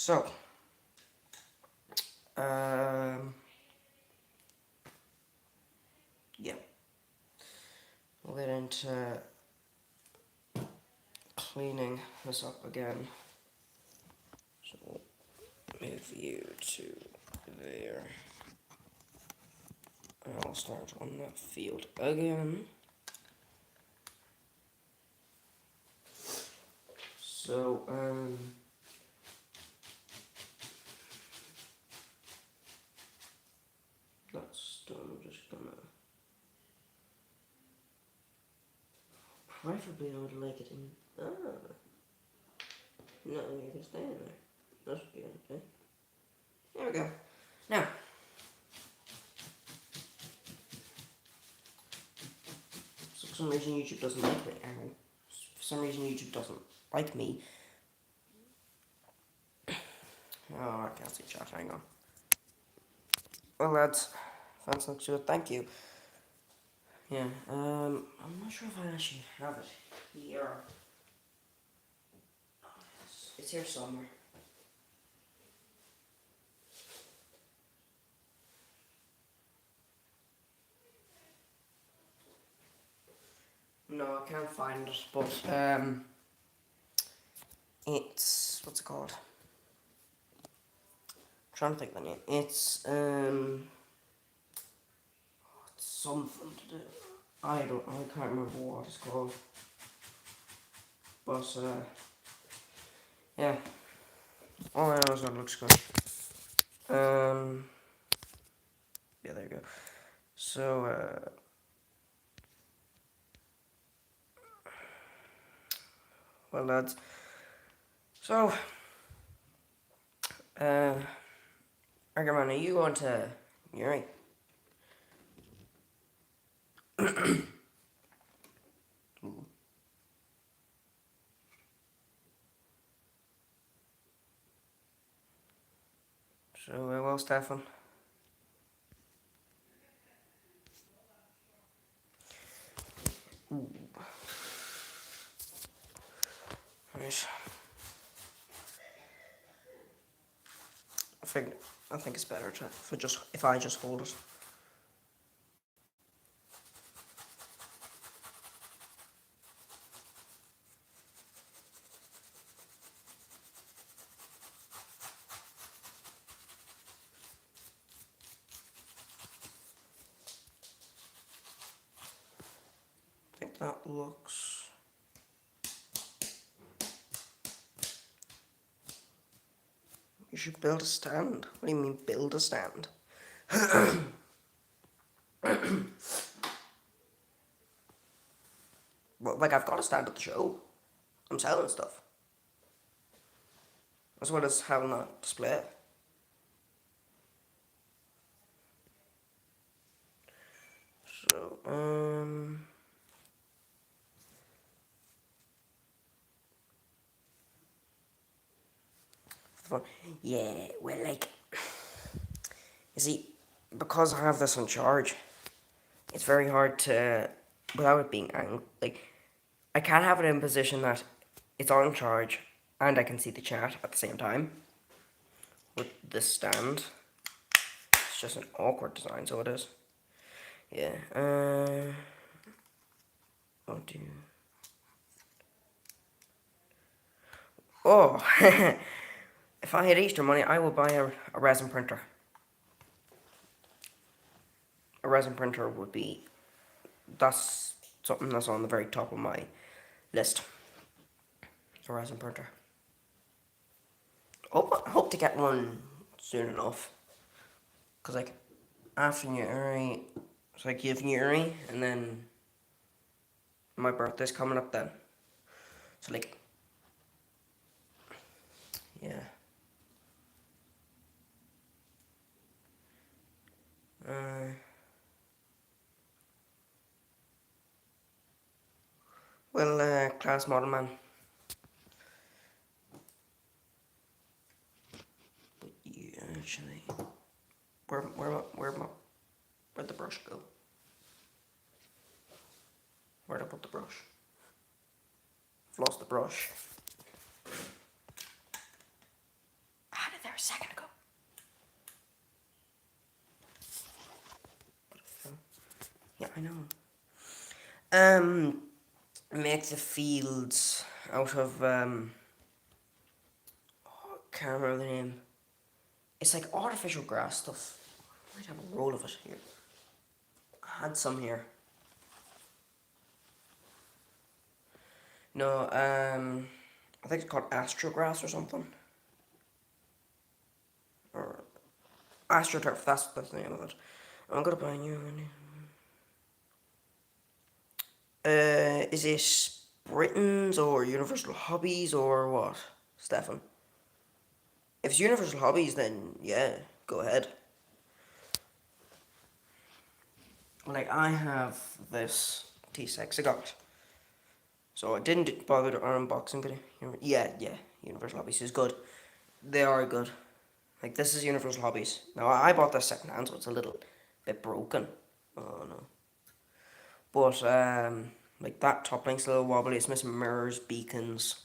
So, yeah, we'll get into cleaning this up again. So, move you to there. I'll start on that field again. So, that's done. I'm just gonna. Preferably, I would like it in. No, you can stay in there. That should be okay. There we go. Now, so for some reason YouTube doesn't like me. For some reason YouTube doesn't like me. Oh, I can't see chat. Hang on. Well, lads, thanks much to it. Thank you. Yeah. I'm not sure if I actually have it here. Oh, it's here somewhere. No, I can't find it, but it's what's it called? I'm trying to think of the name. It's something to do. I can't remember what it's called. But yeah. All I know is that it looks good. Yeah, there you go. So well, lads. So Argaman, are you going to Uri? So well, Stefan. Ooh. Right. I think it's better to if I just hold it. I think that looks. You should build a stand. What do you mean build a stand? Well, like I've got a stand at the show. I'm selling stuff. As well as having a display. So, yeah, well, like, you see, because I have this on charge, it's very hard to, without it being like, I can't have it in a position that it's on charge and I can see the chat at the same time with this stand. It's just an awkward design, so it is. Yeah, oh dear. Oh, if I had Easter money, I would buy a resin printer. A resin printer would be, that's something that's on the very top of my list. A resin printer. I hope to get one soon enough. Because, like, after Uri, it's like you have Uri, and then my birthday's coming up then. So, like, yeah. Well, class model man. But yeah, actually, where'd the brush go? Where'd I put the brush? I've lost the brush. a second ago. Yeah, I know. Make the fields out of oh, can't remember the name. It's like artificial grass stuff. I might have a roll of it here. I had some here. No, I think it's called astrograss or something. Or astroturf, that's the name of it. I'm gonna buy a new one. Is it Britain's or Universal Hobbies or what, Stefan? If it's Universal Hobbies, then yeah, go ahead. Like, I have this T6 I got. So I didn't bother to unboxing video. Yeah, Universal Hobbies is good. They are good. Like, this is Universal Hobbies. Now, I bought this second hand, so it's a little bit broken. Oh no. But, like, that top link's a little wobbly. It's missing mirrors, beacons.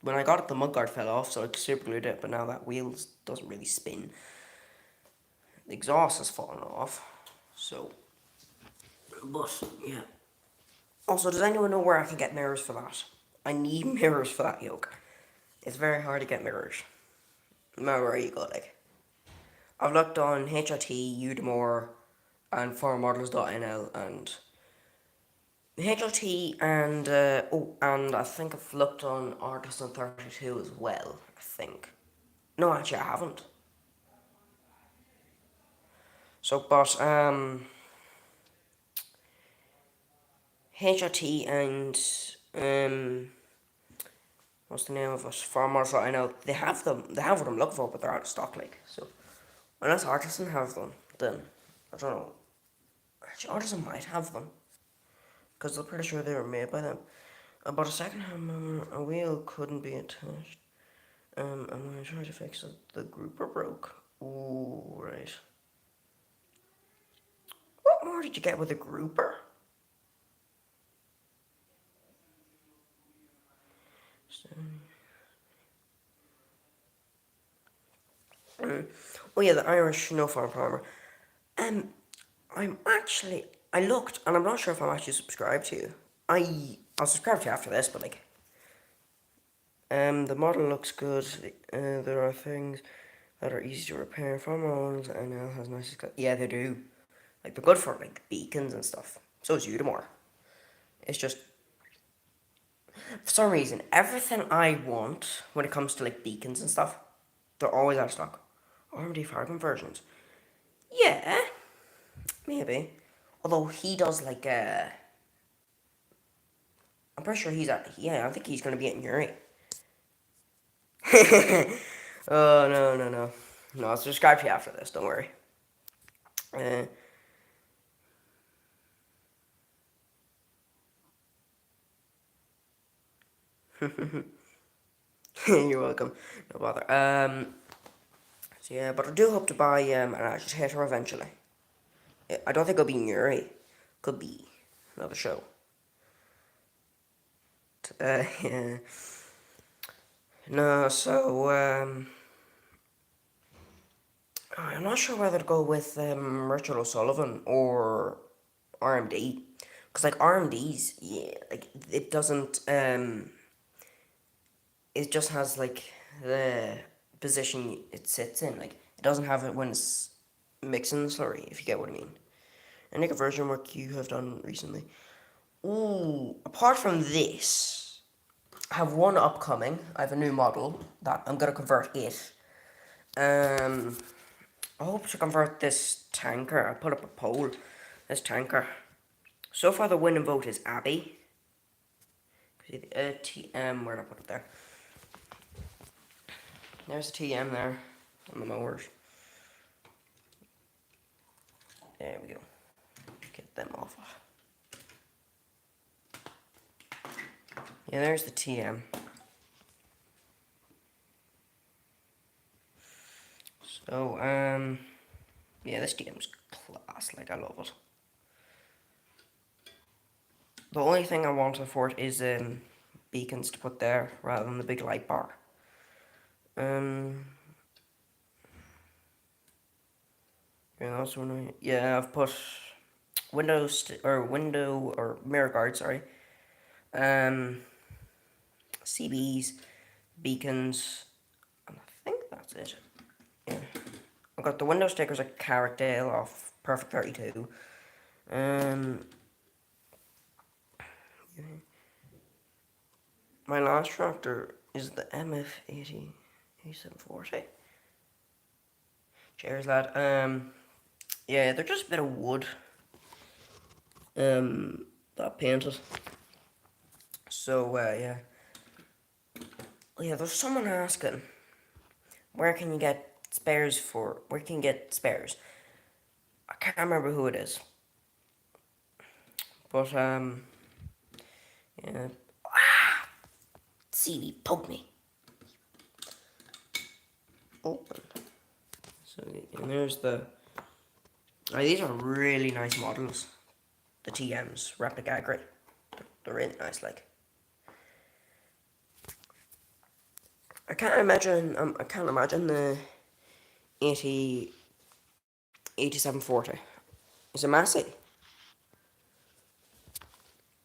When I got it, the mudguard fell off, so I super glued it, but now that wheel doesn't really spin. The exhaust has fallen off, so. But, yeah. Also, does anyone know where I can get mirrors for that? I need mirrors for that yoke. It's very hard to get mirrors. No matter where you go, like. I've looked on HRT, Udemore, and foreignmodels.nl, and HRT, and and I think I've looked on Artisan 32 as well. I think. No, actually, I haven't. So, but HRT and what's the name of it? Farmers, I know they have them. They have what I'm looking for, but they're out of stock. Like, so, unless Artisan have them, then I don't know. Actually, Artisan might have them because I'm pretty sure they were made by them. But a second-hand a wheel couldn't be attached. And when I tried to fix it, the grouper broke. Ooh, right. What more did you get with a grouper? Oh yeah, the Irish Snow Farm Primer. Um, I'm actually, I looked, and I'm not sure if I'm actually subscribed to you. I'll subscribe to you after this, but like, the model looks good. There are things that are easy to repair. Farm models and now has nice. Yeah, they do. Like, they're good for like beacons and stuff. So is Udemore. It's just for some reason everything I want when it comes to like beacons and stuff, they're always out of stock. RMD fire conversions. Yeah, maybe. Although he does like I'm pretty sure he's at. Yeah, I think he's gonna be at Yuri. Oh no. No, I'll subscribe to you after this. Don't worry. Uh, you're welcome. No bother. So yeah, but I do hope to buy an agitator eventually. I don't think it'll be Yuri. Could be another show. Yeah. No, so I'm not sure whether to go with Richard O'Sullivan or RMD, because like RMD's, yeah, like it doesn't it just has like the position it sits in, like it doesn't have it when it's mixing the slurry, if you get what I mean. Any conversion work you have done recently? Ooh, apart from this, I have one upcoming. I have a new model that I'm gonna convert it. I hope to convert this tanker. I put up a poll. This tanker. So far, the winning vote is Abby. See the TM. Where did I put it there? There's a TM there on the mowers. There we go. Get them off. Yeah, there's the TM. So, yeah, this TM's class. Like, I love it. The only thing I wanted for it is beacons to put there rather than the big light bar. Yeah, that's one. Yeah, I've put window or mirror guard. Sorry. Um, CBs, beacons. And I think that's it. Yeah. I've got the window stickers at Carrickdale off Perfect 32. Um, my last tractor is the MF80 8740. Cheers, lad. Yeah, they're just a bit of wood. That painted. So, yeah. Oh, yeah, there's someone asking, where can you get spares? I can't remember who it is. But, yeah. CD, poke me. Open. So, and there's the... these are really nice models. The TMs, Replica Agri. They're really nice, like. I can't imagine the 80, 8740. Is it Massey?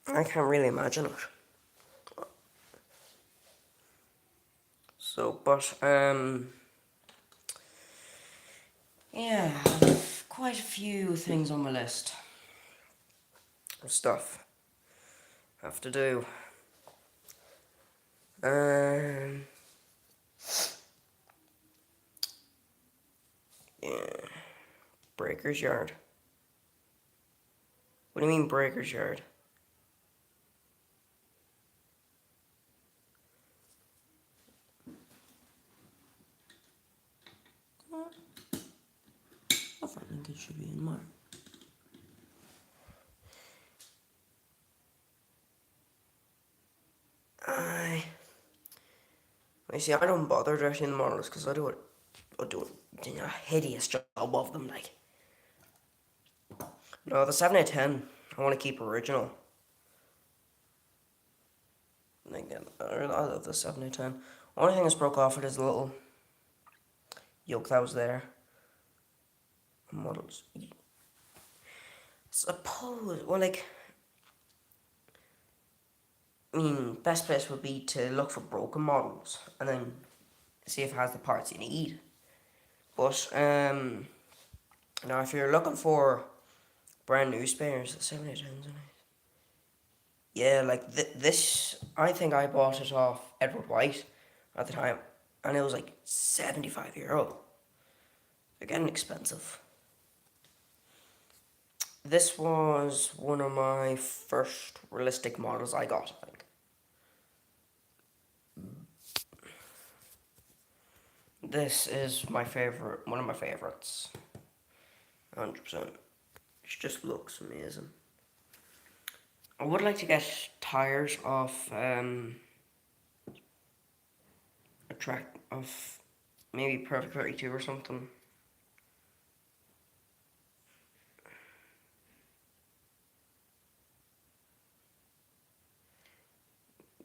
I can't really imagine it. So, but, yeah, I've quite a few things on my list of stuff I have to do. Um, yeah, Breaker's Yard. What do you mean Breaker's Yard? I think it should be in mine. I see. I don't bother dressing the models because I do a hideous job of them. Like, no, the 7A10, I want to keep original. Like, I love the 7A10. Only thing that's broke off it is the little yoke that was there. Models. Suppose, well, like, I mean, best place would be to look for broken models and then see if it has the parts you need. But now if you're looking for brand new spares, the 7A10s, yeah, like this, I think I bought it off Edward White at the time, and it was like €75. They're getting expensive. This was one of my first realistic models I got, I think. This is my favorite, one of my favorites. 100%. It just looks amazing. I would like to get tires off a track of maybe Perfect 32 or something.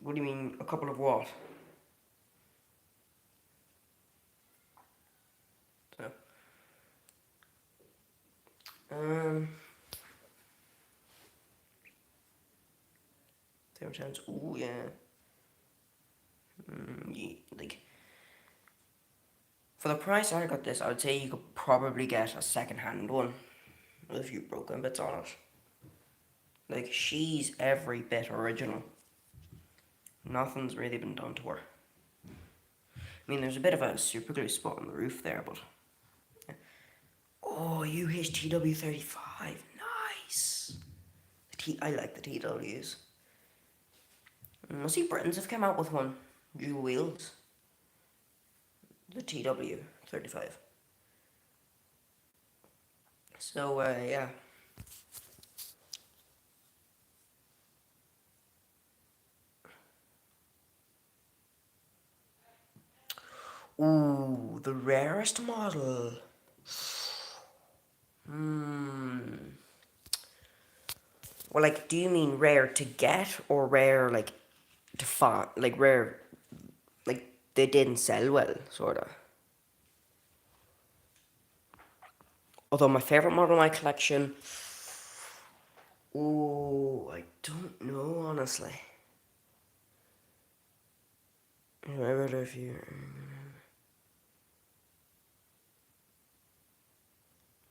What do you mean, a couple of what? So, um, 10s. Ooh, yeah. Yeah. Like, for the price I got this, I would say you could probably get a second-hand one with a few broken bits on it. Like, she's every bit original. Nothing's really been done to her. I mean, there's a bit of a super glue spot on the roof there, but... Yeah. Oh, UHTW35. Nice. I like the TWs. I see Britons have come out with one. Dual wheels. The TW35. So, yeah. Ooh, the rarest model. Hmm. Well, like, do you mean rare to get or rare, like, to find? Like, rare, like, they didn't sell well, sort of. Although my favorite model in my collection, oh, I don't know honestly. Maybe if you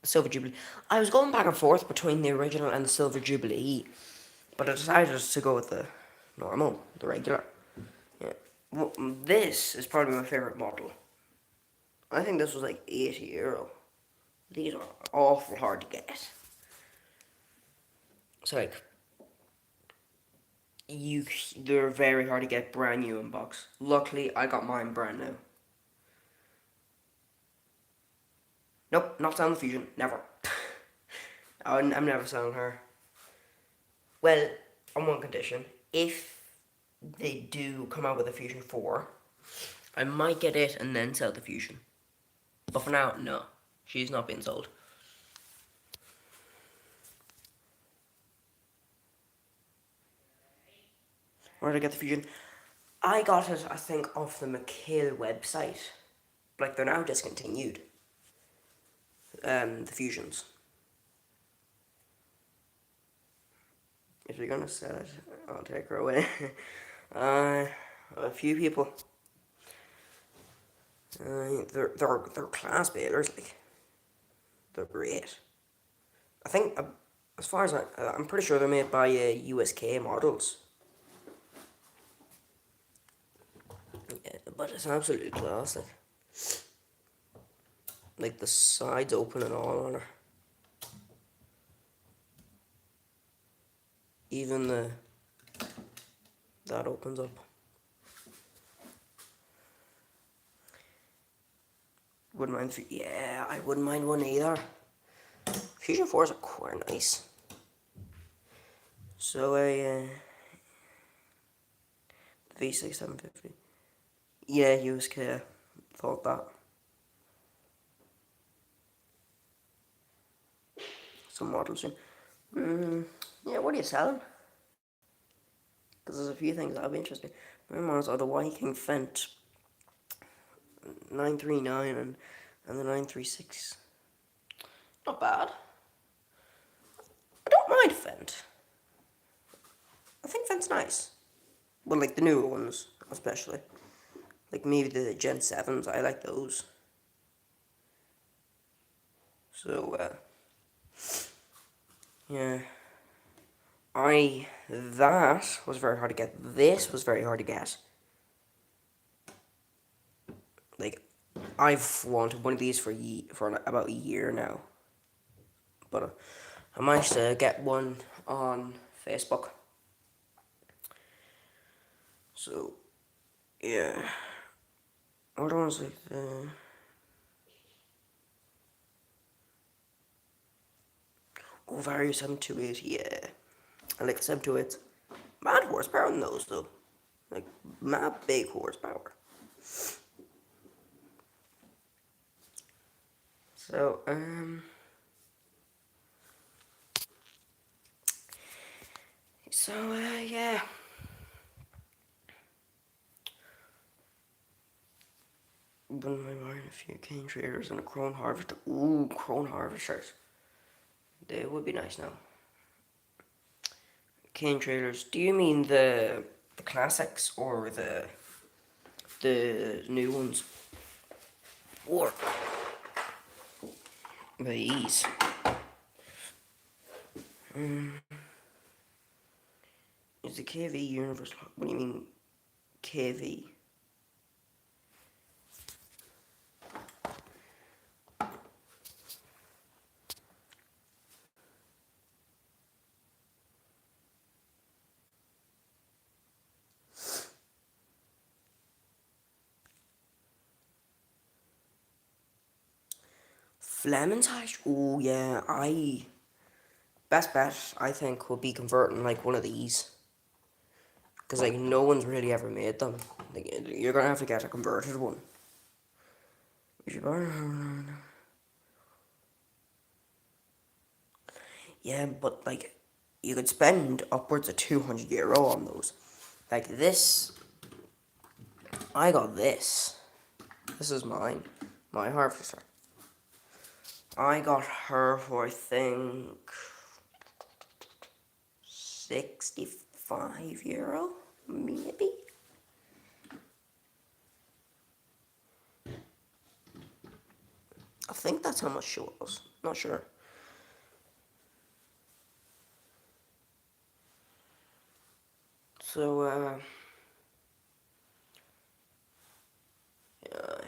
Silver Jubilee. I was going back and forth between the original and the Silver Jubilee, but I decided to go with the normal, the regular. Yeah. Well, this is probably my favorite model. I think this was like €80. These are awful hard to get. So like you, they're very hard to get brand new in box. Luckily, I got mine brand new. Nope, not selling the Fusion. Never. I'm never selling her. Well, on one condition. If they do come out with a Fusion 4, I might get it and then sell the Fusion. But for now, no. She's not being sold. Where did I get the Fusion? I got it, I think, off the McHale website. Like, they're now discontinued. The Fusions. If you're gonna sell it, I'll take her away. A few people. They're class balers, like. They're great. I think, as far as I'm pretty sure they're made by USK models. Yeah, but it's absolutely classic. Like the sides open and all on her. Even that opens up. Wouldn't mind. Yeah, I wouldn't mind one either. Fusion 4s are quite nice. So V6 750. Yeah, USK thought that. Some models in. Yeah, what are you selling? Because there's a few things that'll be interesting. My models are the Viking Fent 939 and the 936. Not bad. I don't mind Fent. I think Fent's nice. Well, like the newer ones, especially. Like maybe the Gen 7s, I like those. So, yeah. That was very hard to get. This was very hard to get. Like, I've wanted one of these for about a year now. But I managed to get one on Facebook. So, yeah. What was like oh, Vario 728, yeah. I like the 728. Mad horsepower on those, though. Like, mad big horsepower. So, yeah. Wouldn't mind buying a few cane traders and a Chrome Harvester. Ooh, Chrome Harvesters. They would be nice now. Cane traders. Do you mean the classics or the new ones? Or these? Is the KV universal? What do you mean KV? Fleming's. Oh yeah, best bet I think would be converting like one of these, because like no one's really ever made them. Like you're gonna have to get a converted one. You should buy. Yeah, but like you could spend upwards of €200 on those. Like this, I got this. This is mine, my harvester. I got her for, I think, €65, maybe? I think that's how much she was. Not sure. So, yeah,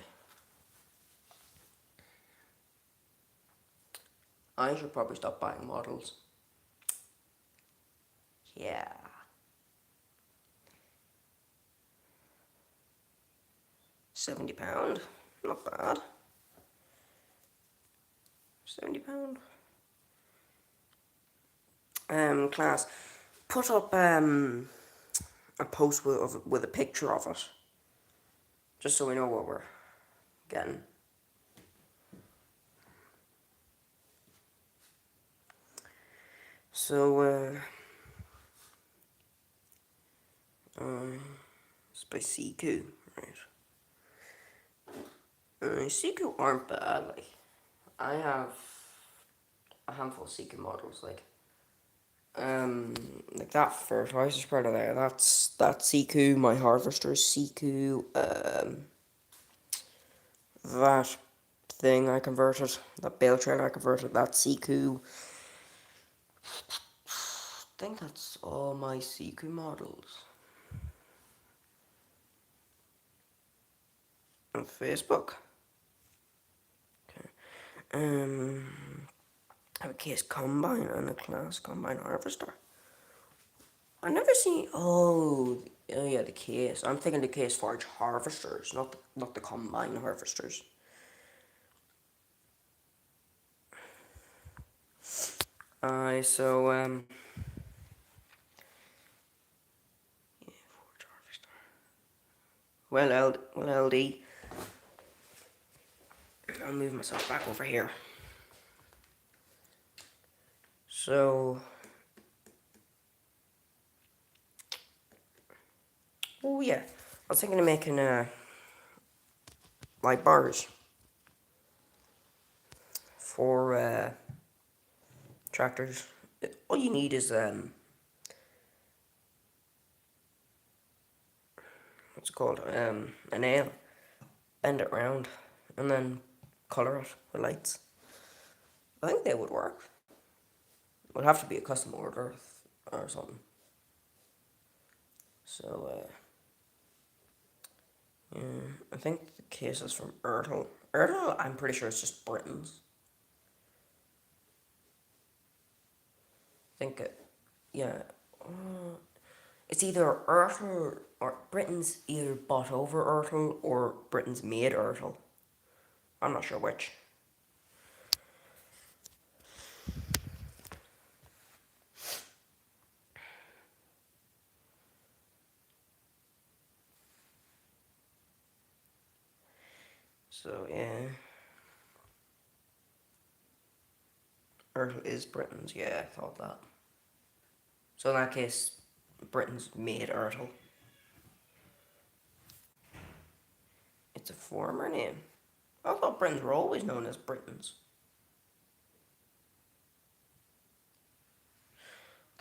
I should probably stop buying models. Yeah. £70. Not bad. £70. Class. Put up a post with a picture of it. Just so we know what we're getting. So, it's by Siku, right? Siku aren't bad, like, I have a handful of Siku models, like that fertilizer spreader there, that's Siku, my harvester's Siku, that thing I converted, that bale trailer I converted, that's Siku. I think that's all my Siku models. On Facebook. Okay. I have a case combine and a class combine harvester. I never seen. Oh yeah, the case. I'm thinking the case forage harvesters, not the combine harvesters. So yeah, forage harvester. Well, LD. I'll move myself back over here. So, oh yeah, I was thinking of making like bars for tractors. All you need is what's it called, a nail. Bend it round, and then color it with lights. I think they would work. It would have to be a custom order or something. So, yeah, I think the case is from Ertl. Ertl, I'm pretty sure it's just Britain's. I think it, yeah. Uh, it's either Ertl or Britain's either bought over Ertl or Britain's made Ertl. I'm not sure which. So, yeah. Ertl is Britain's, yeah, I thought that. So, in that case, Britain's made Ertl. It's a former name. I thought Britons were always known as Britons.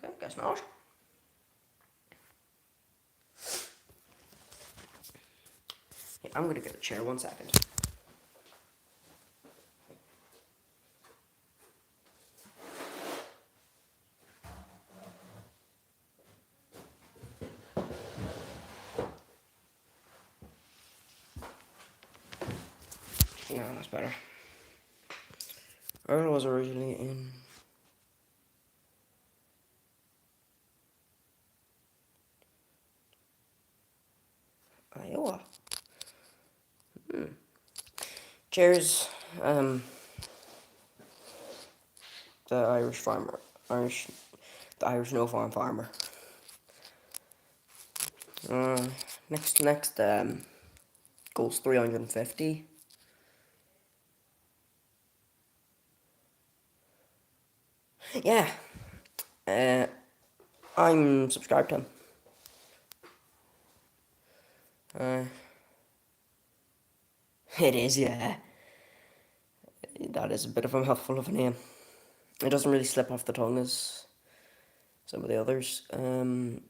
Okay, guess not. Yeah, I'm gonna get a chair, 1 second. Yeah, that's better. Earl was originally in Iowa. Cheers, um, the Irish farmer. The Irish no farm farmer. Uh, next, goes 350. Yeah, uh, I'm subscribed to him. Uh, it is, yeah. That is a bit of a mouthful of a name. It doesn't really slip off the tongue as some of the others. Whenever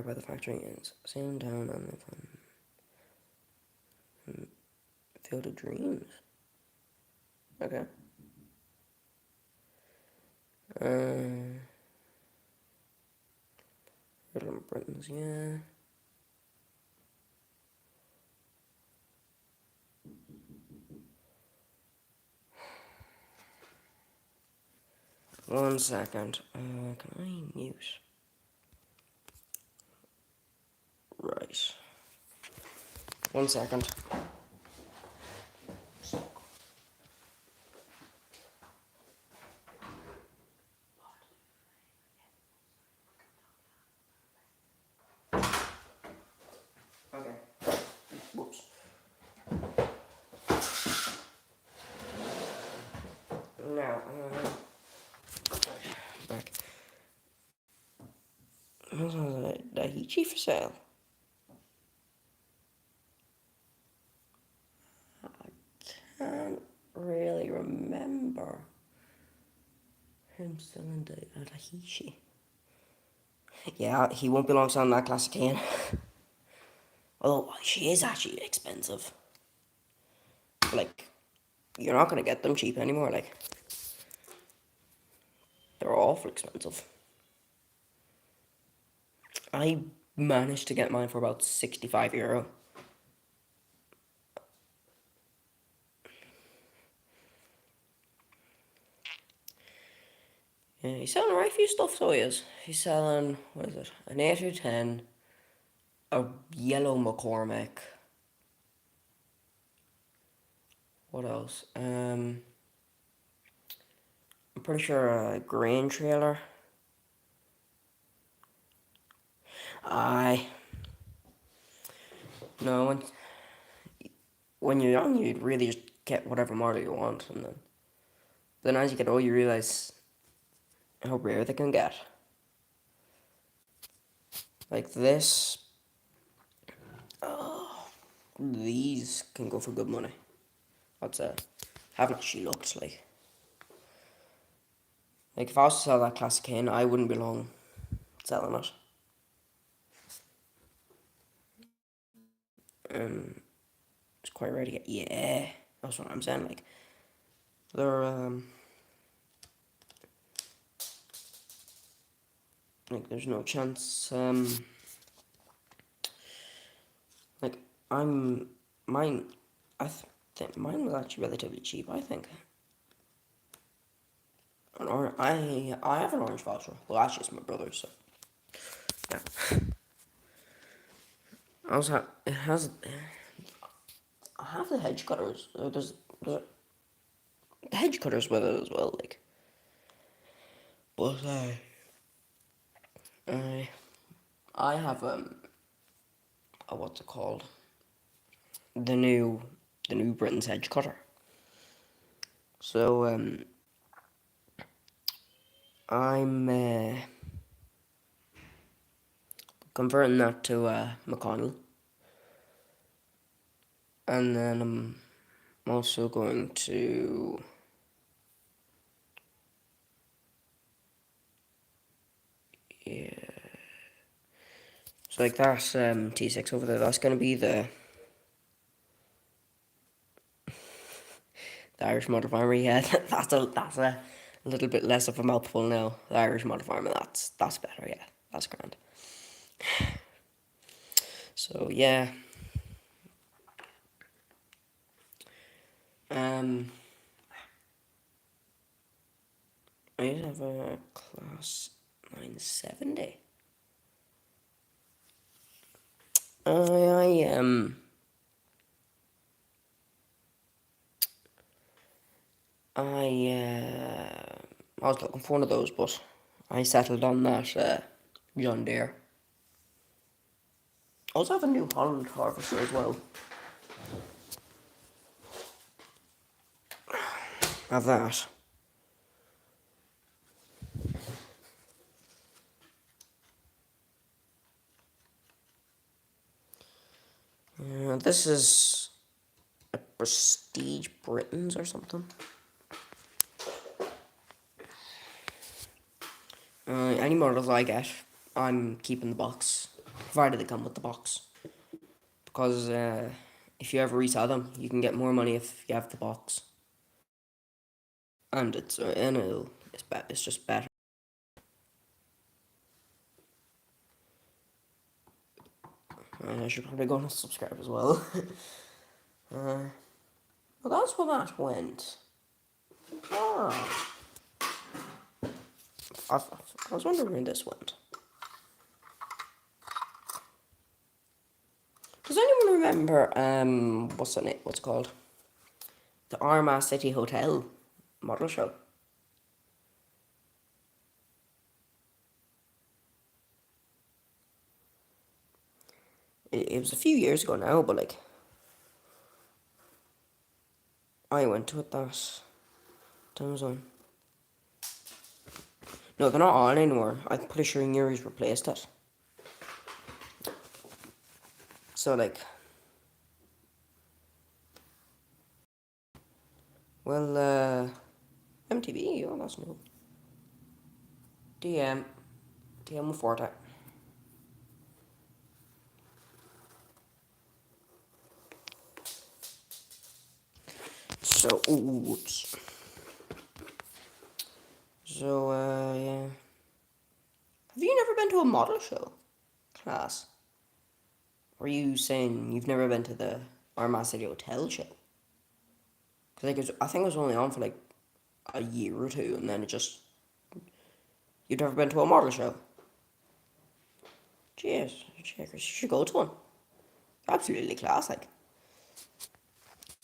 by the factory is sailing down on the field of dreams. Okay. Little Britons, yeah. One second. Can I mute? Right. 1 second. Okay. Whoops. Now, back. What's the D.I.Y for sale? Can't really remember him selling D.I.Y. Yeah, he won't be long selling that classic cane. Although she is actually expensive. Like, you're not gonna get them cheap anymore. Like, they're awful expensive. I managed to get mine for about €65. Yeah, he's selling a right few stuff, so he is. He's selling, what is it? An 8 or 10, a yellow McCormick. What else? I'm pretty sure a grain trailer. I no, when you're young, you really just get whatever model you want, and then as you get older, you realize how rare they can get. Like this, these can go for good money. I'd say. Haven't actually looked like if I was to sell that classic cane, I wouldn't be long selling it. It's quite rare to get. Yeah, that's what I'm saying. Like they're like there's no chance. Like I'm mine. Think mine was actually relatively cheap. I think. I have an orange voucher. Well, actually, it's my brother's. So yeah. I also it has. I have the hedge cutters. There's the hedge cutters with it as well. Like, but I I have what's it called? The new Britain's hedge cutter. So I'm converting that to McConnell, and then I'm also going to yeah. So like that T6 over there, that's gonna be the Irish Motor Farmer. Yeah, that's a little bit less of a mouthful now. The Irish Motor Farmer. That's better. Yeah, that's grand. So yeah. Um, I have a class 970. I I was looking for one of those, but I settled on that John Deere. I also have a New Holland harvester as well. Have that. This is Prestige Britons or something. Any models I get, I'm keeping the box, provided they come with the box. Because if you ever resell them, you can get more money if you have the box. And it's just better. I should probably go and subscribe as well. uh, well, that's where that went. Ah, I was wondering where this went. Does anyone remember what's it? What's it called? The Armagh City Hotel model show. It was a few years ago now, but like I went to it that time was on. No, they're not on anymore. I'm pretty sure Nuri's replaced it. So like, well, MTV. Oh, that's new. DM Forte. So, oops. So, yeah. Have you never been to a model show? Class. Or are you saying you've never been to the Armagh City Hotel show? Because like, I think it was only on for like a year or two, and then it just... You've never been to a model show? Jeez, checkers, you should go to one. Absolutely class, like.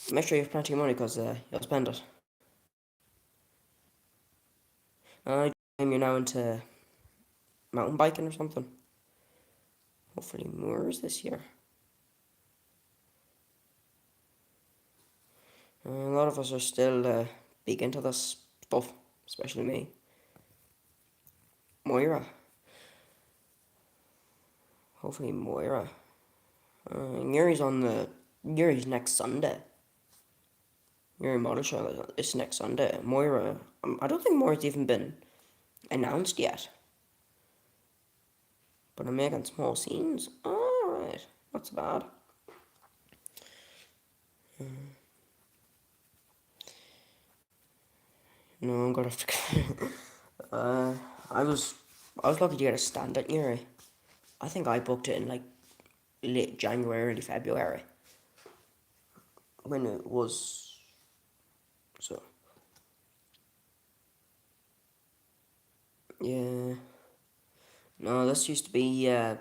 Make sure you have plenty of money, because you'll spend it. You're now into mountain biking or something. Hopefully moors this year. A lot of us are still big into this stuff, especially me. Moira. Hopefully Moira. Yuri's next Sunday. Yuri Model Show is next Sunday. Moira, I don't think Moira's even been announced yet. But I'm making small scenes. Alright, not so bad. No, I'm gonna have to. I was lucky to get a stand at Yuri. I think I booked it in like late January, early February. When it was so. Yeah. No, this used to be the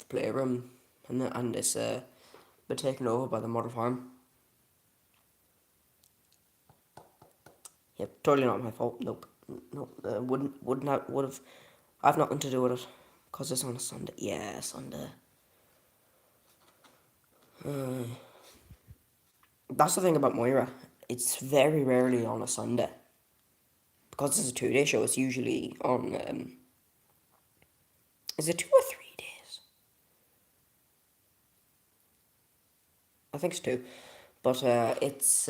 playroom, and it's been taken over by the model farm. Yep, totally not my fault. Nope, nope. Would have. I've nothing to do with it, cause it's on a Sunday. Yeah, Sunday. That's the thing about Moira. It's very rarely on a Sunday. Because it's a 2 day show, it's usually on. Is it 2 or 3 days? I think it's two. But it's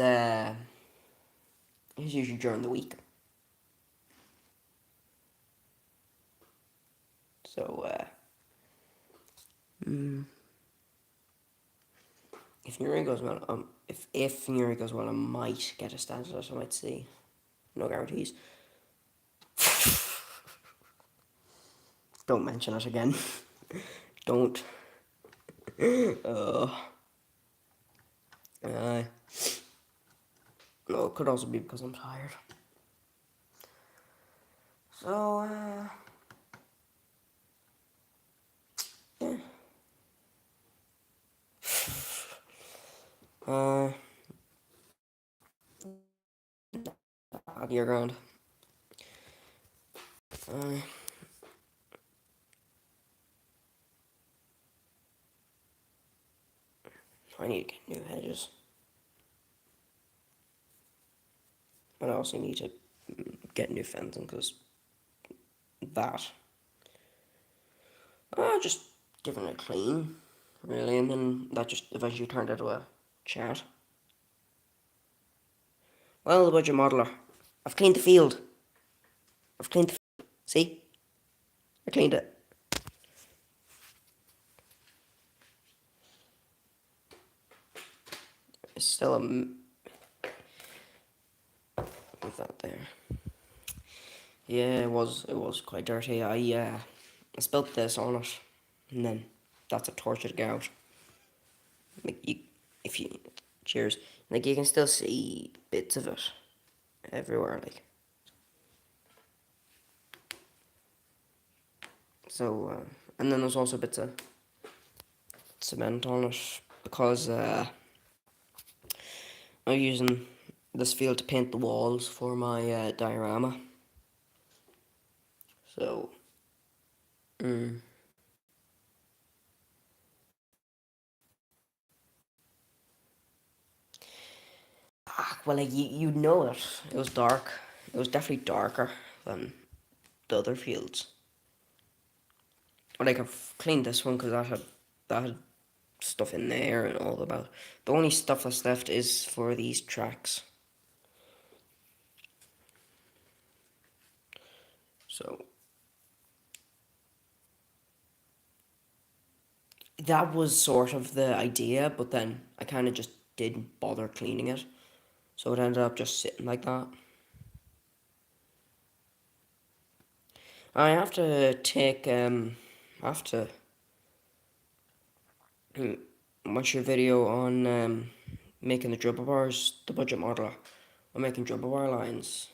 usually during the week. So, if Nuri goes well, if Nuri goes well, I might get a stand at it. I might see. No guarantees. Don't mention it again. Don't. Uh, uh, no, it could also be because I'm tired. So, yeah. Uh, You're ground. Uh, I need to get new hedges. But I also need to get new fencing because that. Just giving it a clean, really, and then that just eventually turned into a chat. Well, the budget modeler. I've cleaned the field. I've cleaned the field. See? I cleaned it. It's still a... Leave that there. Yeah, it was quite dirty. I spilt this on it, and then that's a torch to get out. Like you, if you, cheers. Like you can still see bits of it everywhere. Like so, and then there's also bits of cement on it because I'm using this field to paint the walls for my diorama. So, mm, well, like you know it. It was dark. It was definitely darker than the other fields. But like I've cleaned this one because that had stuff in there and all about. The only stuff that's left is for these tracks. So that was sort of the idea, but then I kind of just didn't bother cleaning it. So it ended up just sitting like that. I have to take, I have to watch your video on making the dribble bars, the budget modeler. I'm making dribble bar lines.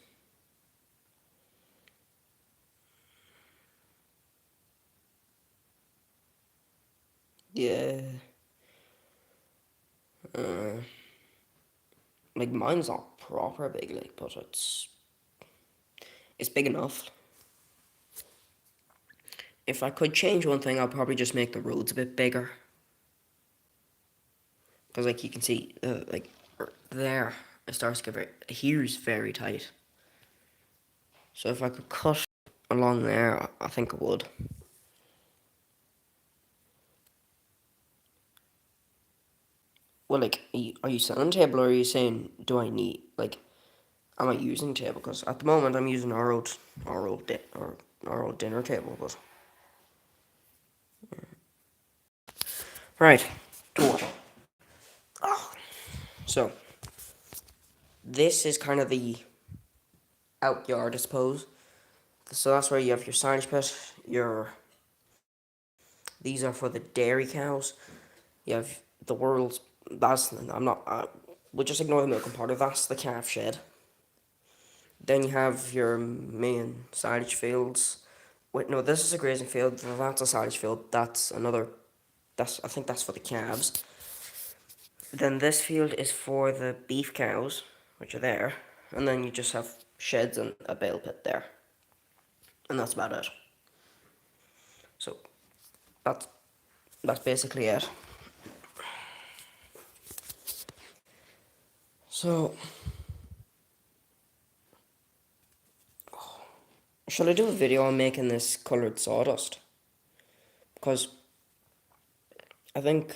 Yeah. Uh, like mine's not proper big, like, but it's big enough. If I could change one thing, I'll probably just make the roads a bit bigger. Because, like, you can see, like, there, it starts to get very, here's very tight. So if I could cut along there, I think I would. Well, like, are you selling table or are you saying, do I need, like, am I using table? Because at the moment I'm using our old dinner table, but... Right, door. Oh. So, this is kind of the out yard, I suppose. So that's where you have your silage pit, these are for the dairy cows. You have the world's, I'm not, we'll just ignore the milking part of that's the calf shed. Then you have your main silage fields. Wait, no, this is a grazing field, that's a silage field, I think that's for the calves. Then this field is for the beef cows, which are there, and then you just have sheds and a bale pit there. And that's about it. So, that's, that's basically it. So, should I do a video on making this coloured sawdust? Because I think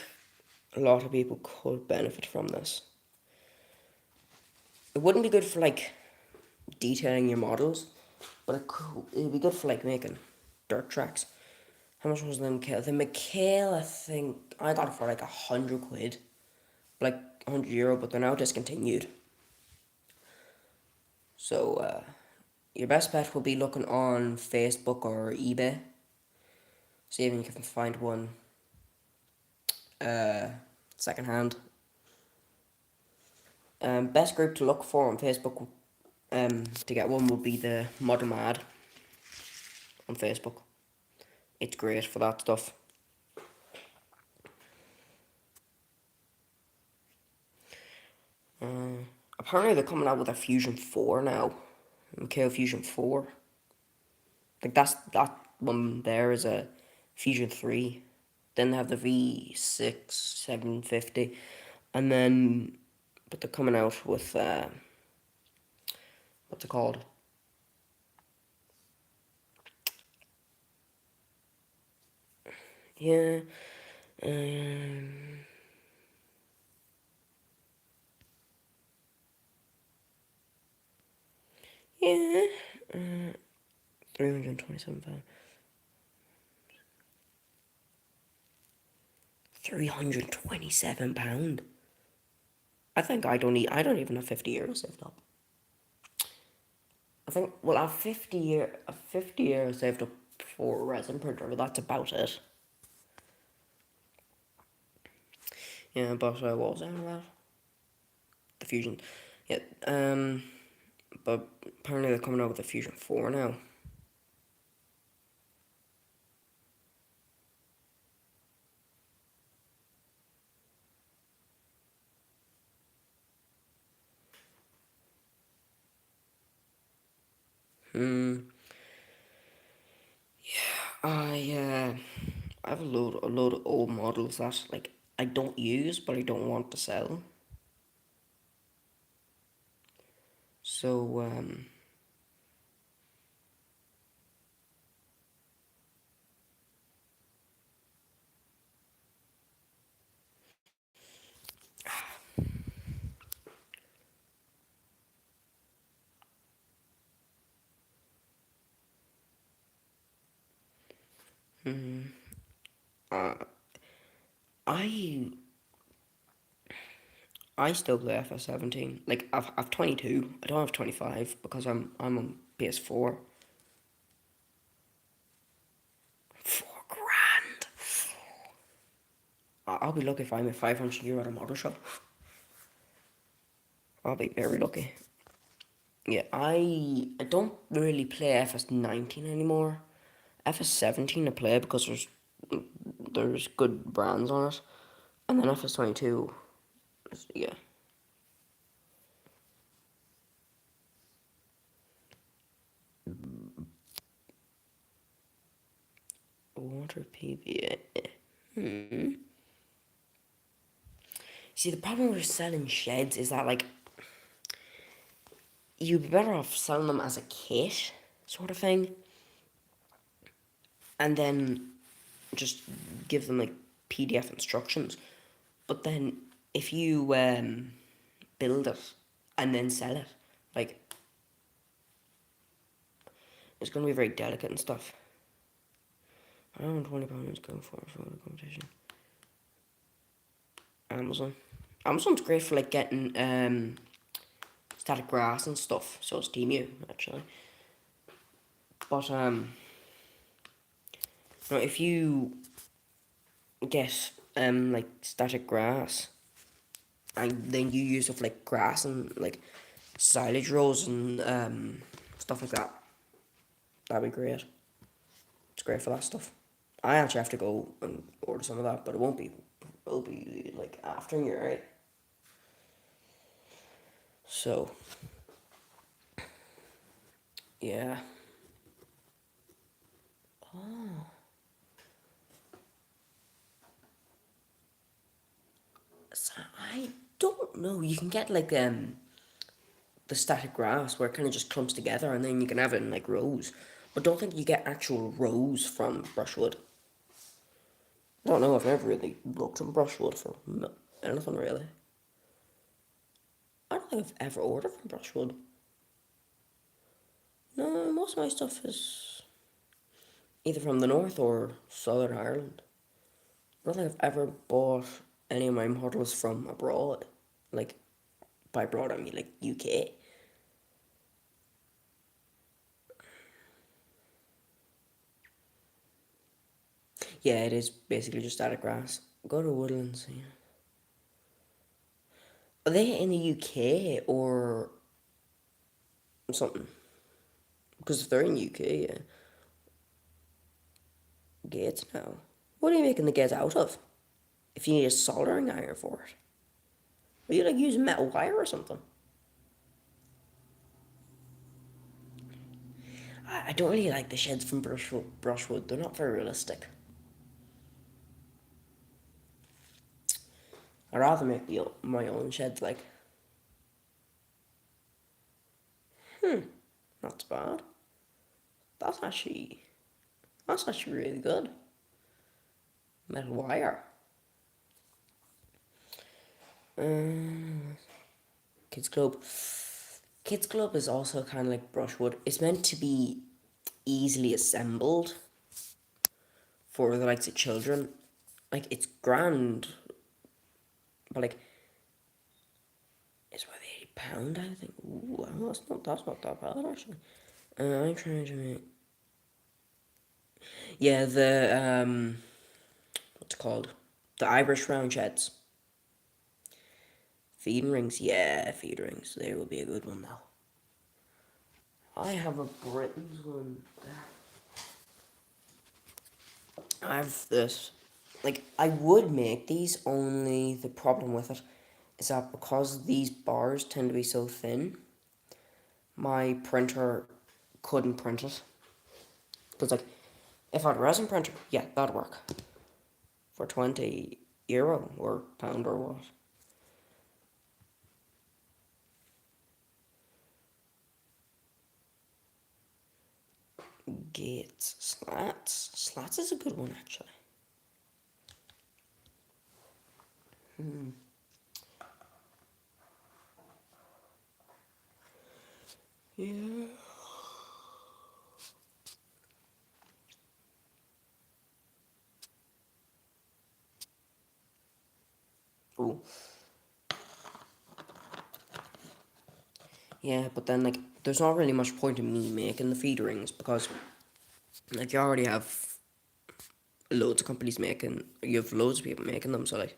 a lot of people could benefit from this. It wouldn't be good for like detailing your models, but it'd be good for like making dirt tracks. How much was the McHale? The McHale, I think I got it for like 100 quid, like €100, but they're now discontinued. So your best bet will be looking on Facebook or eBay, see if you can find one secondhand. Best group to look for on Facebook to get one would be the Modern Mad on Facebook. It's great for that stuff. Apparently they're coming out with a Fusion 4 now. KO Fusion 4. Like that one there is a Fusion 3. Then they have the V6 750. And then but they're coming out with what's it called? Yeah. Um, Yeah. 327 pounds. £327. I think I don't even have 50 euros saved up. I think well I've 50 euros saved up for a resin printer, but that's about it. Yeah, but what was I on about? The Fusion. Yeah, but apparently they're coming out with the Fusion 4 now. Hmm. I have a load of old models that like I don't use, but I don't want to sell. So uh, I I still play FS17. Like I've 22. I don't have 25 because I'm on PS4. 4 grand. I'll be lucky if I'm a 500 euro at a motor shop. I'll be very lucky. Yeah, I don't really play FS19 anymore. FS17 I play because there's good brands on it, and then FS22, yeah. Water PVA. Hmm. See, the problem with selling sheds is that like you'd be better off selling them as a kit, sort of thing, and then just give them like PDF instructions. But then if you build it and then sell it, like it's going to be very delicate and stuff. Around £20 going for the competition. Amazon. Amazon's great for like getting static grass and stuff. So it's Temu actually. But if you get like static grass and then you use of like grass and like silage rows and stuff like that, that'd be great. It's great for that stuff. I actually have to go and order some of that, but it won't be. It'll be like after New Year, right? So yeah. So I don't know. You can get like the static grass where it kind of just clumps together, and then you can have it in like rows. But don't think you get actual rows from brushwood. I don't know. I've never really looked on brushwood for anything really. I don't think I've ever ordered from brushwood. No, most of my stuff is either from the north or southern Ireland. I don't think I've ever bought any of my models from abroad. Like, by abroad I mean like UK. Yeah, it is basically just static grass. Go to Woodlands, yeah. Are they in the UK or something? Because if they're in UK, yeah. Gates now. What are you making the gates out of? If you need a soldering iron for it. Are you like using metal wire or something? I don't really like the sheds from Brushwood. They're not very realistic. I'd rather make my own sheds, like. Not bad. That's actually that's actually really good. Metal wire. Um, Kids Club. Kids Club is also kind of like brushwood. It's meant to be easily assembled for the likes of children. Like it's grand, but like it's worth £80. I think. Ooh, well, that's not that bad actually. I'm trying to make. Yeah, the what's it called? The Irish round sheds. Feeding rings, yeah, feeding rings. They will be a good one though. I have a Britain's one. I have this. Like, I would make these, only the problem with it is that because these bars tend to be so thin, my printer couldn't print it. Because, like, if I had a resin printer, yeah, that'd work. For €20 or pound or what. Gates. Slats. Slats is a good one, actually. Yeah. Ooh. Yeah, but then, like, there's not really much point in me making the feed rings because, like, you already have loads of companies making, you have loads of people making them, so, like,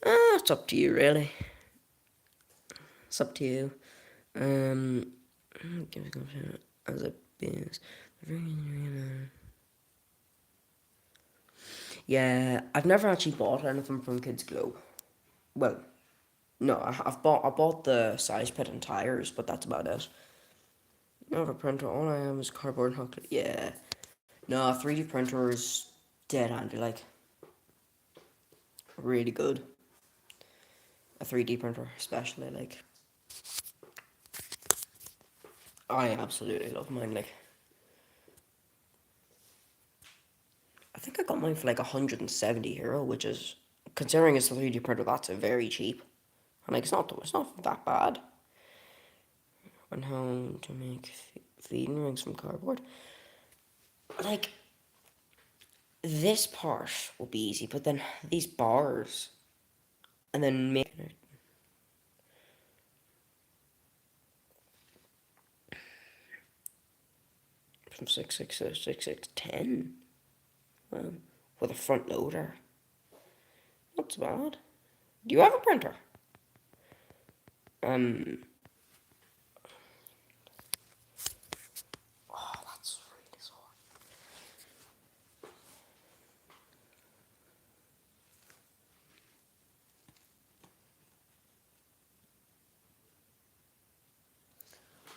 it's up to you, really. It's up to you. Um, as a business. Yeah, I've never actually bought anything from Kids Globe. Well, no, I bought the size pit and tires, but that's about it. Never printer. All I am is cardboard and chocolate. Yeah. No, a 3D printer is dead handy. Like really good. A 3D printer, especially. Like I absolutely love mine. Like I think I got mine for like €170, which is, considering it's a 3D printer, that's a very cheap. And like it's not that bad. On how to make feeding rings from cardboard. Like this part will be easy, but then these bars, and then making it from 6.6 to 6.6 10. Well, with a front loader. Not so bad. Do you have a printer? Um. Oh, that's really so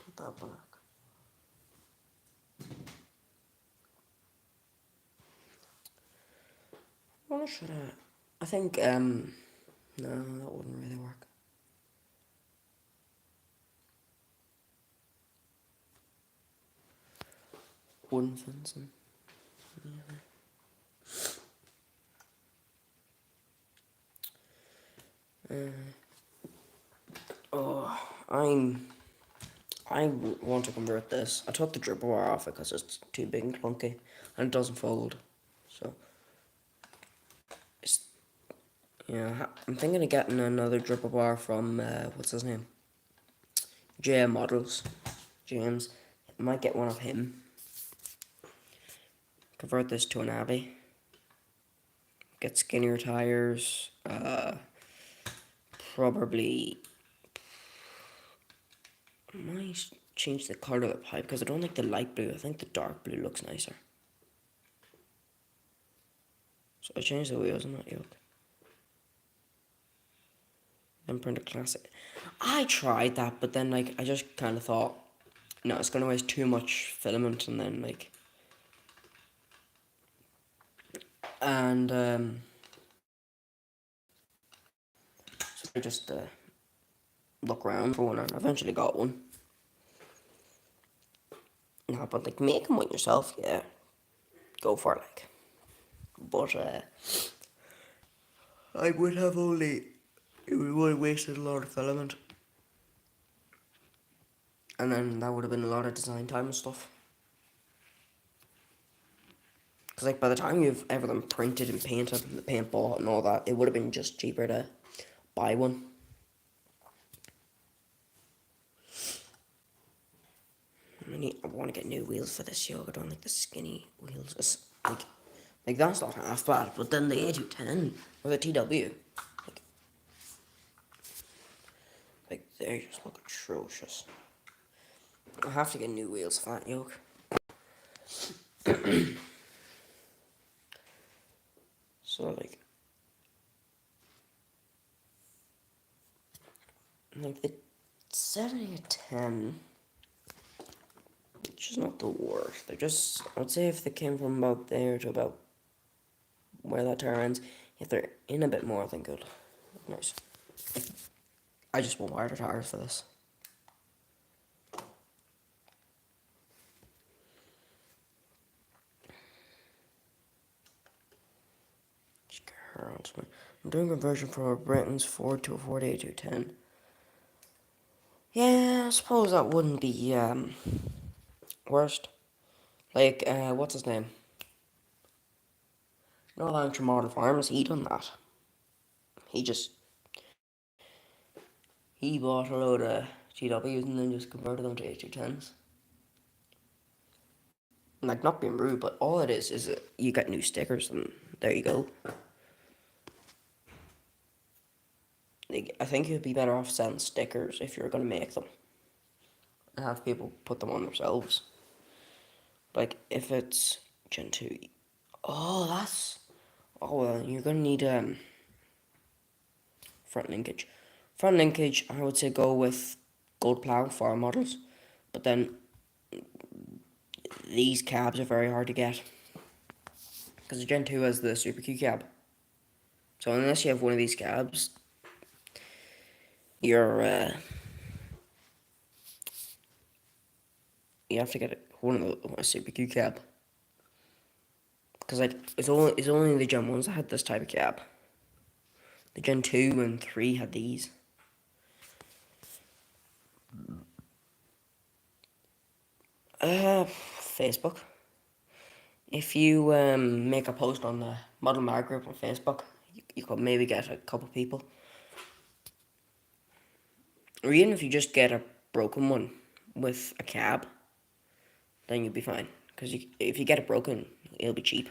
put that back. What should I? I think no, that wouldn't really work. Wooden fencing. Oh, I want to convert this. I took the dripper bar off it because it's too big and clunky, and it doesn't fold. So it's, yeah. I'm thinking of getting another dripper bar from what's his name? JM Models. James. I might get one of him. Convert this to an Abbey. Get skinnier tires. Probably. I might change the colour of the pipe because I don't like the light blue. I think the dark blue looks nicer. So I changed the wheels on that yoke. Then print a classic. I tried that, but then like I just kind of thought, no, it's gonna waste too much filament, and then like, and so I just look around for one, and I eventually got one. No, but like making one yourself, yeah, go for it, like. But I would have only it would have wasted a lot of filament. And then that would have been a lot of design time and stuff. Because like by the time you've everything printed and painted and the paint bought and all that, it would have been just cheaper to buy one. I want to get new wheels for this yoke. I don't like the skinny wheels. It's like that's not half bad. But then the A210 or the TW, like, like they just look atrocious. I have to get new wheels for that yoke. So like the 70 to 10, which is not the worst. They're just, I'd say if they came from about there to about where that tire ends, if they're in a bit more, then good. Nice. I just want wider tires for this. I'm doing conversion from a Britain's Ford to a Ford A210. Yeah, I suppose that wouldn't be worst. Like, what's his name? No, Launcher Model Farms, he done that. He just, he bought a load of GWs and then just converted them to A210s. Like, not being rude, but all it is that you get new stickers and there you go. Like, I think you'd be better off selling stickers if you're going to make them and have people put them on themselves. Like, if it's Gen 2, oh, that's, oh, well, you're going to need front linkage. Front linkage, I would say go with gold plow for our models, but then these cabs are very hard to get because the Gen 2 has the Super Q cab. So unless you have one of these cabs, you're you have to get one of a Super Q cab because like it's only the Gen 1s that had this type of cab. The Gen 2 and 3 had these. Facebook. If you make a post on the Model Mag group on Facebook, you could maybe get a couple people. Or even if you just get a broken one with a cab, then you'll be fine. Because if you get it broken, it'll be cheap.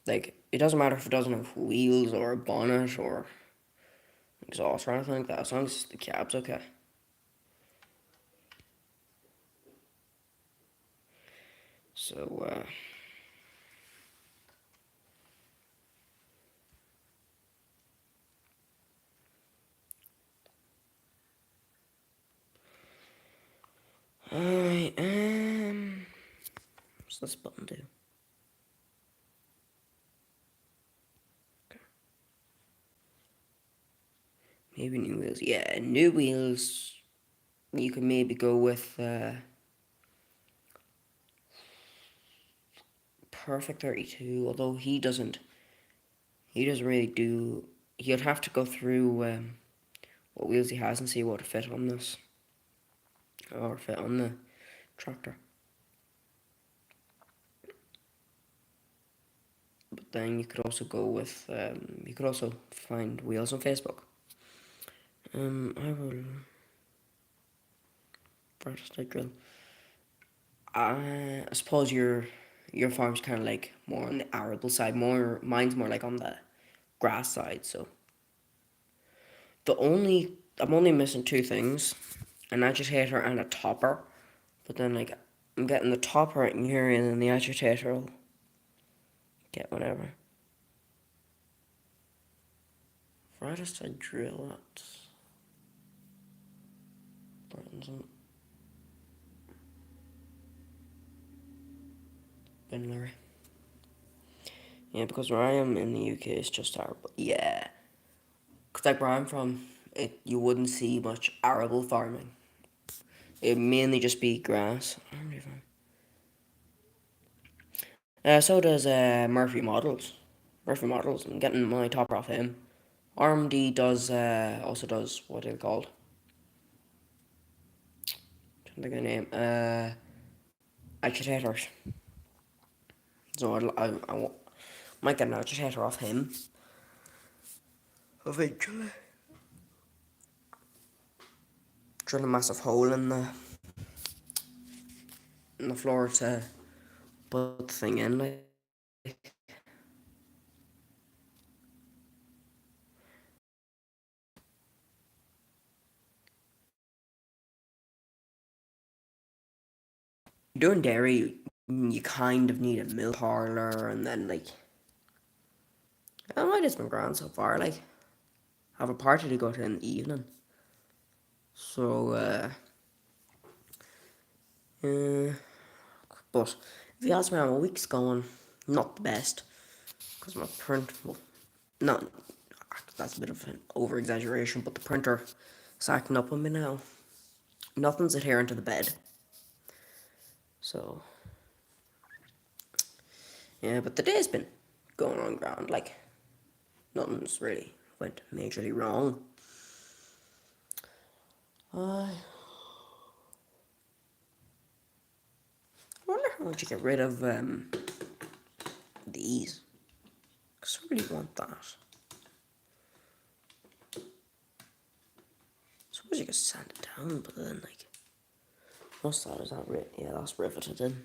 Like, it doesn't matter if it doesn't have wheels or a bonnet or exhaust or anything like that, as long as the cab's okay. So, I am. What's this button do? Maybe new wheels. Yeah, new wheels. You can maybe go with Perfect 32, although he doesn't. He doesn't really do. You'd have to go through what wheels he has and see what fit on this or fit on the tractor. But then you could also go with you could also find wheels on Facebook. I will vertical drill. I suppose your farm's kind of like more on the arable side. Mine's more like on the grass side. So I'm only missing two things: an agitator and a topper. But then like I'm getting the topper in here, and then the agitator will get whatever. Brightest I drill at Britain's Binlary. Yeah, because where I am in the UK it's just arable. Yeah, because like where I'm from, you wouldn't see much arable farming. It'd mainly just be grass. So does Murphy Models. Murphy Models. I'm getting my topper off him. RMD does also does what are they called? Trying to think of the name. Agitators. So I might get an agitator off him. Eventually. Drill a massive hole in the floor to put the thing in. Like, doing dairy, you kind of need a milk parlor, and then like, my day's been grand so far. Like, I have a party to go to in the evening, so uh, but if you ask me how my week's going, not the best, because my print, well, not that's a bit of an over exaggeration, but the printer is acting up on me now. Nothing's adhering to the bed, so yeah. But the day's been going on ground. Like, nothing's really went majorly wrong. I wonder how much you get rid of these. Cause I really want that. Suppose you could sand it down, but then like, what's that? Is that yeah, that's riveted in.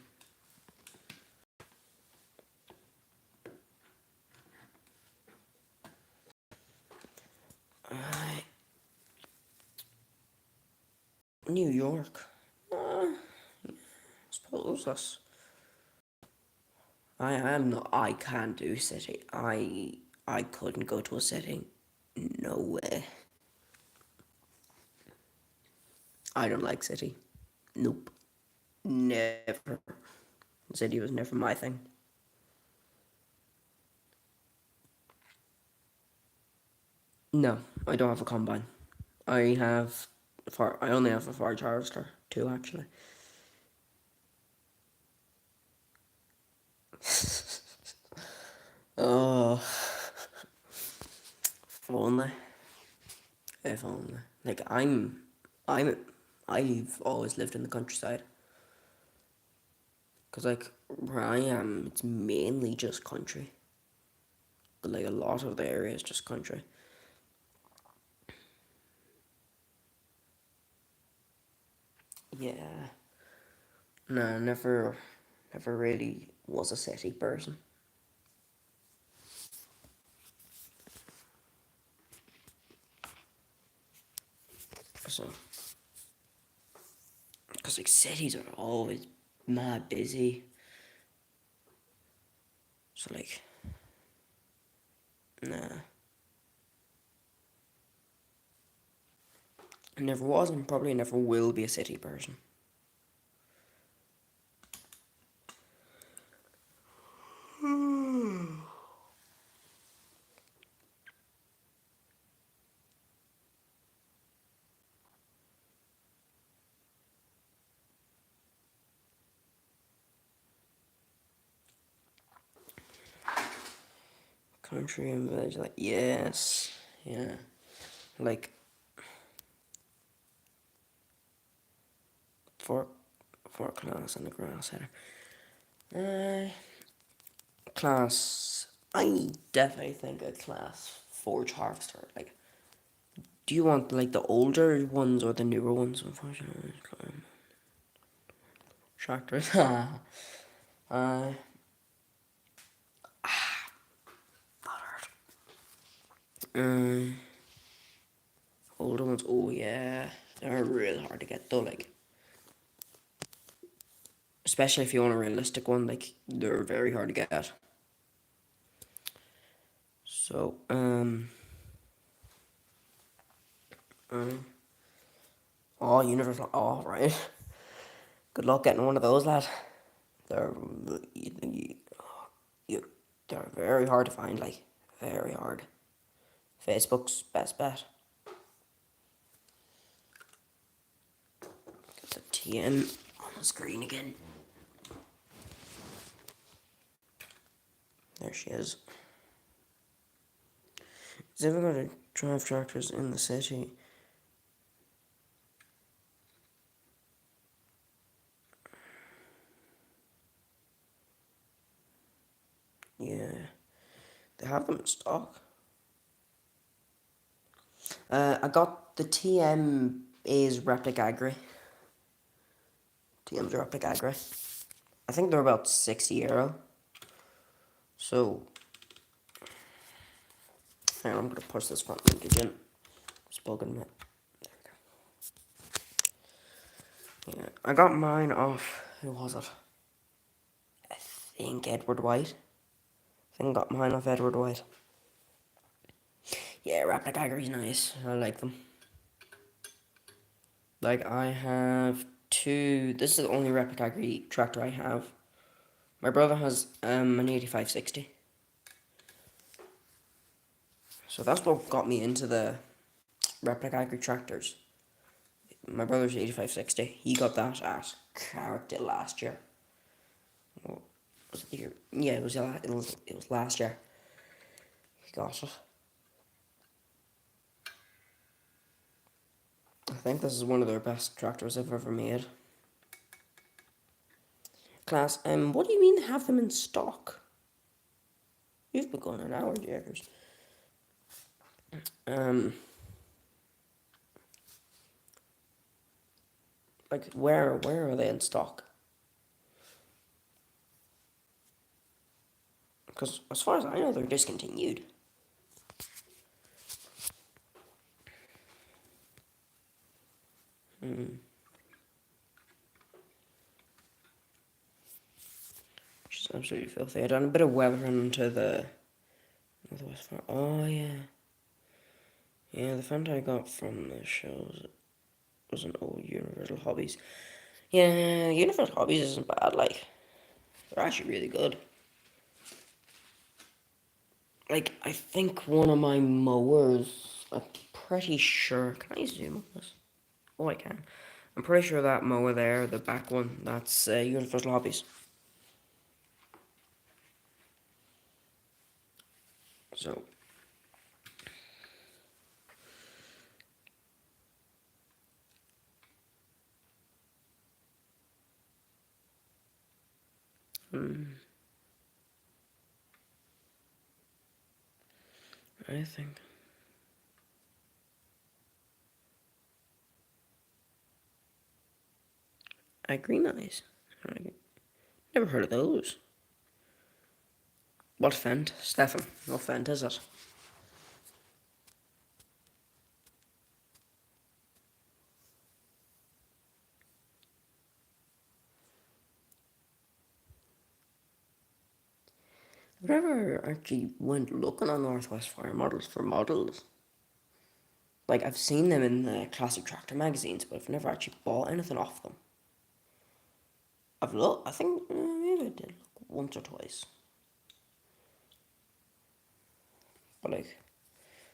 I New York. Suppose that's. I am not. I can't do city. I couldn't go to a city. No way. I don't like city. Nope. Never. City was never my thing. No, I don't have a combine. I have I only have a forage harvester, two actually. Oh, if only. If only. Like I'm, I've always lived in the countryside. Cause like where I am, it's mainly just country. But like a lot of the area is just country. Yeah. No, never really was a city person. So, cause like cities are always mad busy. So like, nah, I never was and probably never will be a city person. Country and village, like yes, yeah, like for class and the grass header. Class, I definitely think a class forge harvester. Like, do you want like the older ones or the newer ones? Unfortunately, tractors. uh, um, older ones. Oh yeah, they're real hard to get though. Like, especially if you want a realistic one, like they're very hard to get. So, oh, universal. Oh, right. Good luck getting one of those, lad. They're you, you, they're very hard to find. Like, very hard. Facebook's best bet. Get the TN on the screen again. There she is. Is everyone going to drive tractors in the city? Yeah, they have them in stock. I got the TM is replica agri. TM's replica agri. I think they're about €60. So, hang on, I'm gonna push this front linkage in. It's bugging me. There we go. Yeah, I got mine off. Who was it? I think Edward White. I think I got mine off Edward White. Yeah, replica agri's nice. I like them. Like, I have two. This is the only replica agri tractor I have. My brother has an 8560. So that's what got me into the replica agri tractors. My brother's 8560. He got that at Character last year. Well, was it the year? Yeah, it was last year. He got it. I think this is one of their best tractors I've ever made. Class, what do you mean have them in stock? You've been going an hour, Jaggers. Like where are they in stock? Because as far as I know, they're discontinued. Which is absolutely filthy. I done a bit of weathering into the northwest front. Oh yeah, yeah. The front I got from the shows was an old Universal Hobbies. Yeah, Universal Hobbies isn't bad. Like they're actually really good. Like I think one of my mowers. I'm pretty sure. Can I zoom on this? Oh, I can. I'm pretty sure that mower there, the back one, that's Universal Hobbies. So, I think green eyes. Never heard of those. What Fent? Stefan. What Fent is it? I've never actually went looking on Northwest Fire models for models. Like, I've seen them in the classic tractor magazines, but I've never actually bought anything off them. I've looked, I think, maybe I did look once or twice. But, like,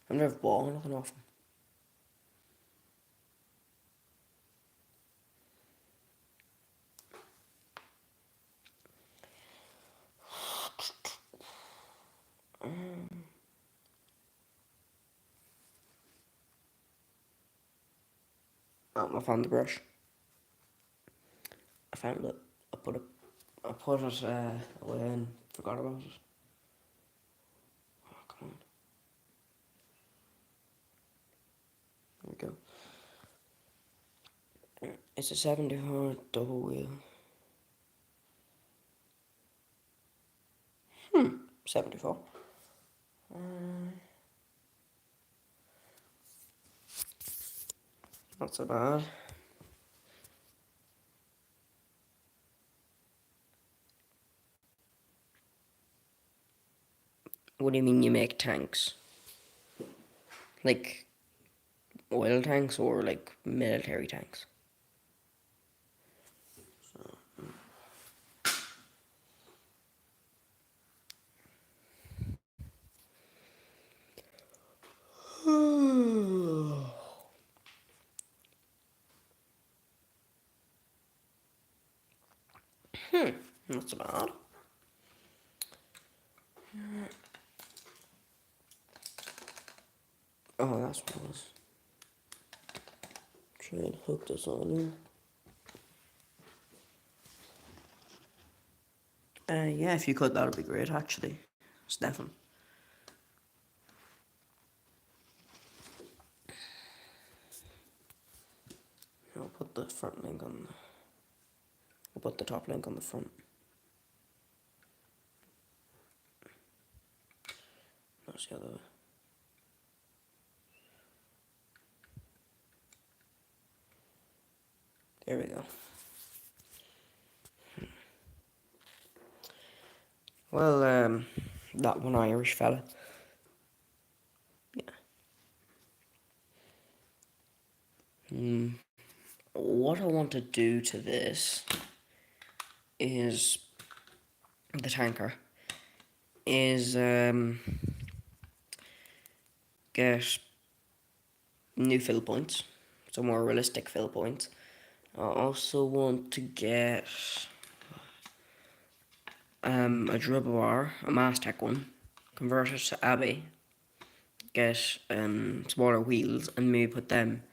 I've never bought anything off them. I found the brush. I found it. I put it away and forgot about it. Oh, come on. There we go. It's a 74 double wheel. 74. Not so bad. What do you mean you make tanks? Like oil tanks or like military tanks? Not so bad. Oh, that's what it was. Try and hook this on here. Yeah, if you could, that would be great, actually. Stefan. I'll put the front link on. I'll put the top link on the front. That's the other way. There we go. Well, that one Irish fella. Yeah. What I want to do to this is the tanker is get new fill points, so more realistic fill points. I also want to get a dribble bar, a Mastech one, convert it to Abbey, get smaller wheels, and maybe put them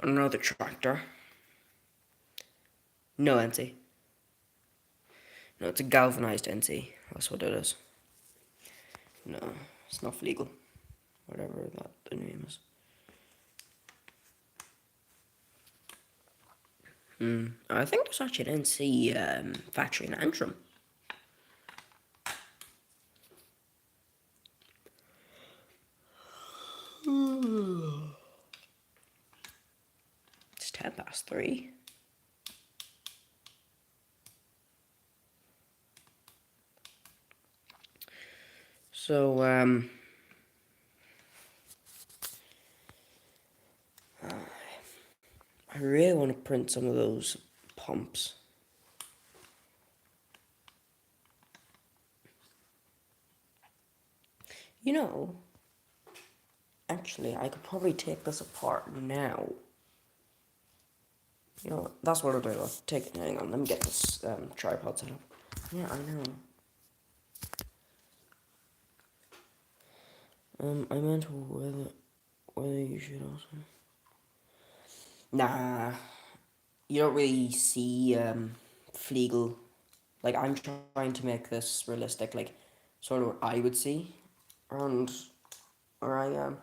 on another tractor. No NC. No, it's a galvanized NC. That's what it is. No, it's not legal. Whatever that the name is. I think there's actually an NC factory in Antrim. It's 3:10. So, I really want to print some of those pumps. You know, actually, I could probably take this apart now. You know, that's what I'll do. I'll take it. Hang on, let me get this tripod set up. Yeah, I know. I meant whether you should also. Nah, you don't really see Flegel. Like, I'm trying to make this realistic, like sort of what I would see around where I am.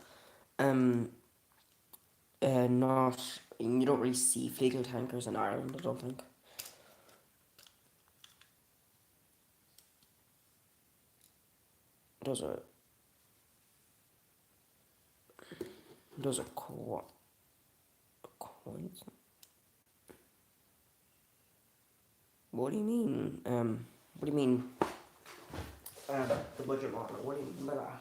Not you don't really see Flegel tankers in Ireland, I don't think. Those are coins. What do you mean? What do you mean? The budget model. What do you mean by that?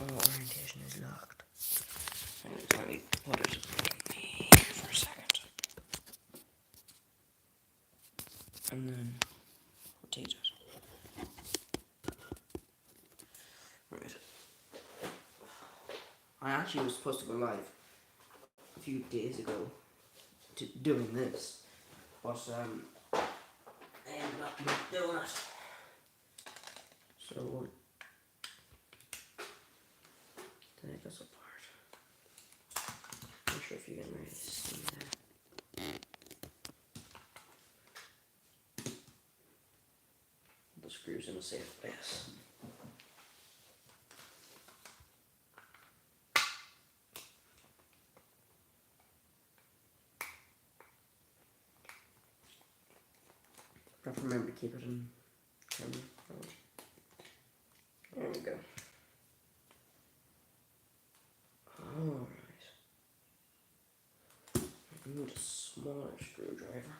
Oh, orientation is locked. Let me put it for a second, and then rotate it. Right. I actually was supposed to go live a few days ago to doing this, but I ended up not doing it. So take this apart. Not sure if you can really see that. The screws in a safe place. I have to remember to keep it in camera. There we go. Alright. I need a smaller screwdriver.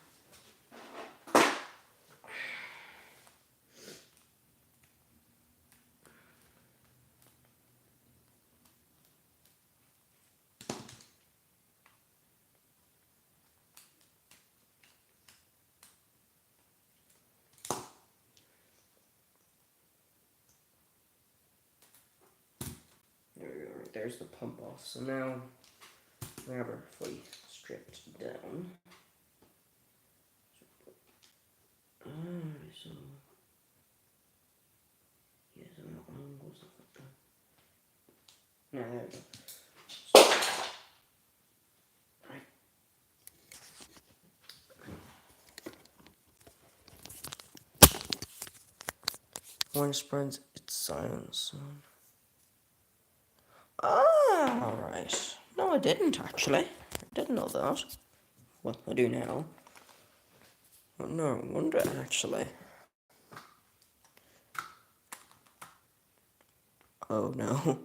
There we go, right there's the pump off. So now we have our fully stripped down. So yeah, so that one goes up like that. No, there we go. Right. When it spreads, it's silence. Ah, alright. No, I didn't actually. I didn't know that. Well, I do now. But no, I wonder actually. Oh no.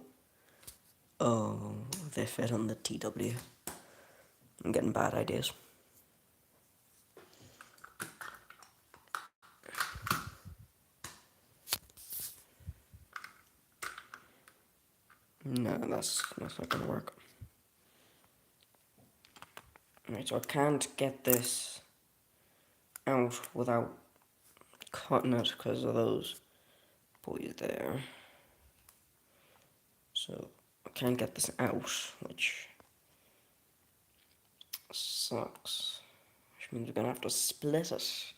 Oh, they fit on the TW. I'm getting bad ideas. No, that's not gonna work. Right, so I can't get this out without cutting it because of those boys there. So I can't get this out, which sucks. Which means we're gonna have to split it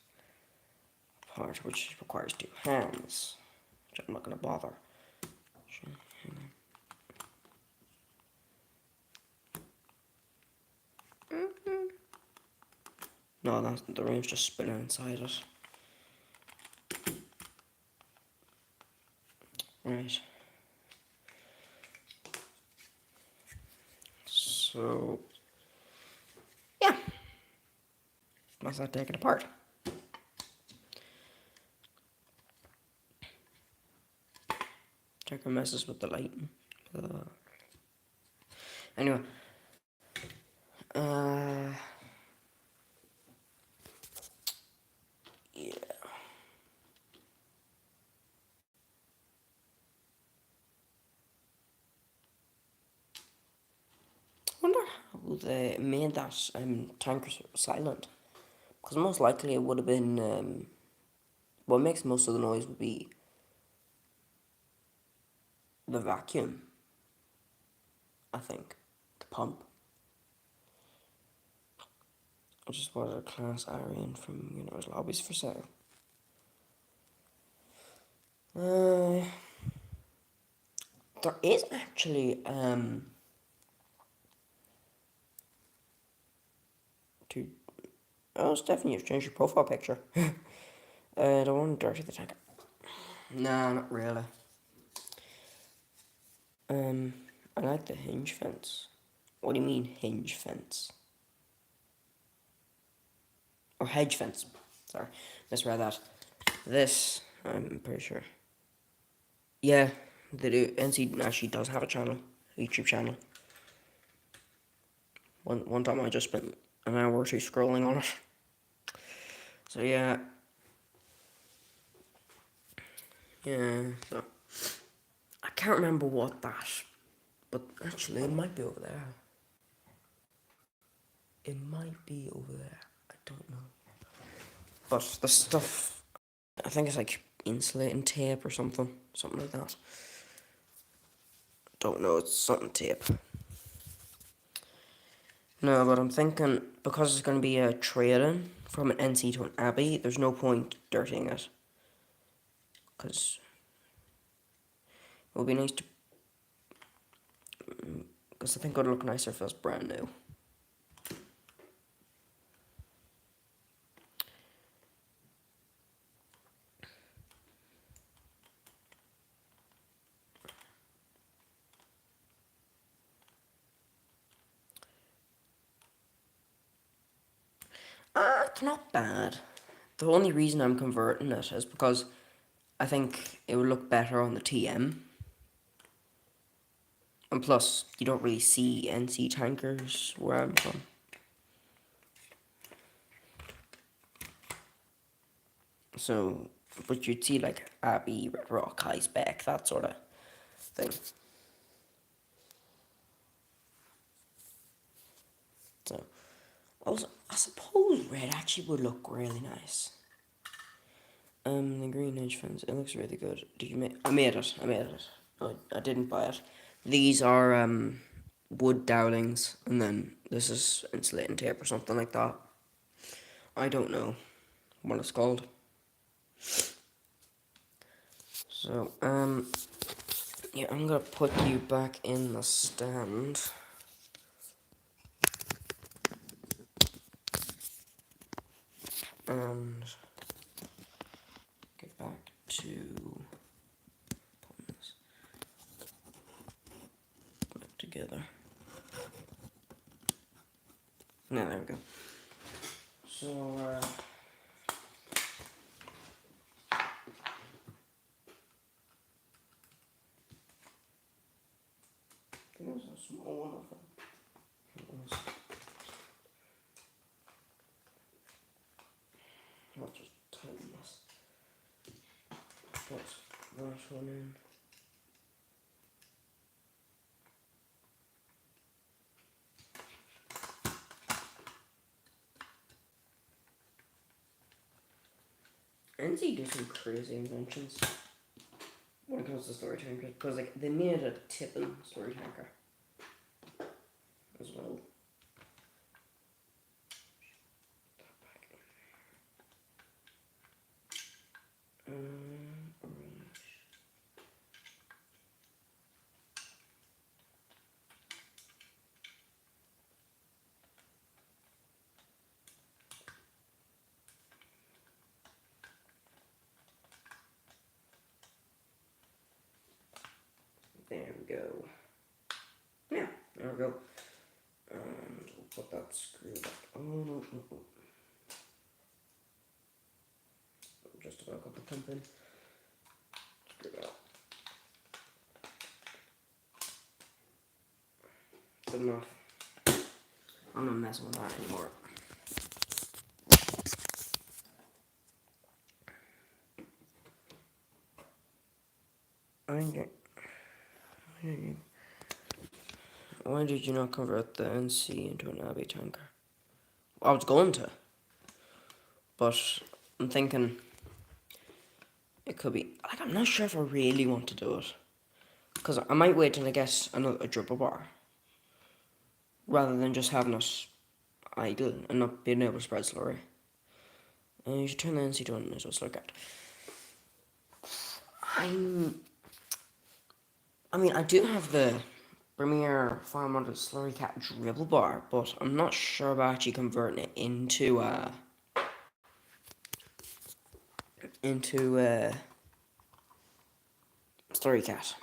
apart, which requires two hands, which I'm not gonna bother. No, that's the ring's just spinning inside it. Right. So yeah, that's not taken apart. Check for messes with the lighting. Anyway, yeah. I wonder how they made that tanker silent. Because most likely it would have been. What makes most of the noise would be the vacuum, I think. The pump. I just bought a class Arian from Universal Hobbies for sale. There is actually to oh Stephanie, you've changed your profile picture. I don't want to dirty the tank. Nah, not really. I like the hinge fence. What do you mean hinge fence? Or hedge fence. Sorry, misread that. This, I'm pretty sure. Yeah, they do. NC actually does have a channel, a YouTube channel. One time I just spent an hour or two scrolling on it. So yeah. Yeah, so I can't remember what that, but actually it might be over there. It might be over there. I don't know. But the stuff, I think it's like insulating tape or something like that. Don't know, it's something tape. No, but I'm thinking because it's going to be a trade-in from an NC to an Abbey, there's no point dirtying it. Because it would be nice to. Because I think it would look nicer if it was brand new. It's not bad. The only reason I'm converting it is because I think it would look better on the TM. And plus, you don't really see NC tankers where I'm from. So, but you'd see like Abbey, Red Rock, High Spec, that sort of thing. So, also, I suppose red actually would look really nice. The green edge fence, it looks really good. Did you make? I made it. No, I didn't buy it. These are wood dowlings, and then this is insulating tape or something like that. I don't know what it's called. So, yeah, I'm gonna put you back in the stand. And get back to putting this back together. No, there we go. So, there's a small one of them. I'll just tighten this. Put that one in. NC do some crazy inventions when it comes to story tanker, because like they made a tipping story tanker as well. There we go. Yeah, there we go. And we'll put that screw back. Oh no, no, no. Just about got the pump in. Screw it up. Good enough. I'm not messing with that anymore. Why did you not convert the NC into an Abbey tanker? I was going to, but I'm thinking it could be. Like, I'm not sure if I really want to do it, because I might wait till I get a dribble bar, rather than just having it idle and not being able to spread slurry. And you should turn the NC on as well. Look at. I mean, I do have the Premier 500 Slurry Cat dribble bar, but I'm not sure about actually converting it into Slurry Cat.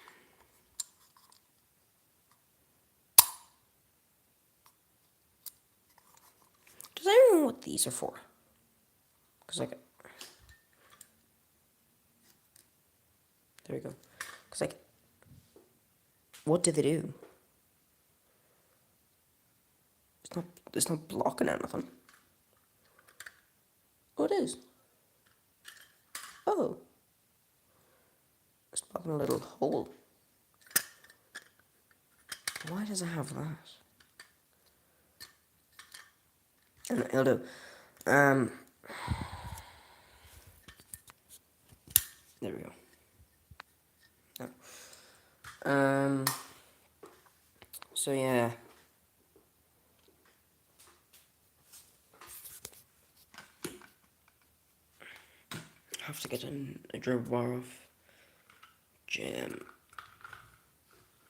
Does anyone know what these are for? Because like, there we go. Because like, what do they do? It's not blocking anything. Oh, it is. Oh, it's blocking a little hole. Why does it have that? And it'll do. There we go. No. So yeah. I have to get a dribble bar off Gem.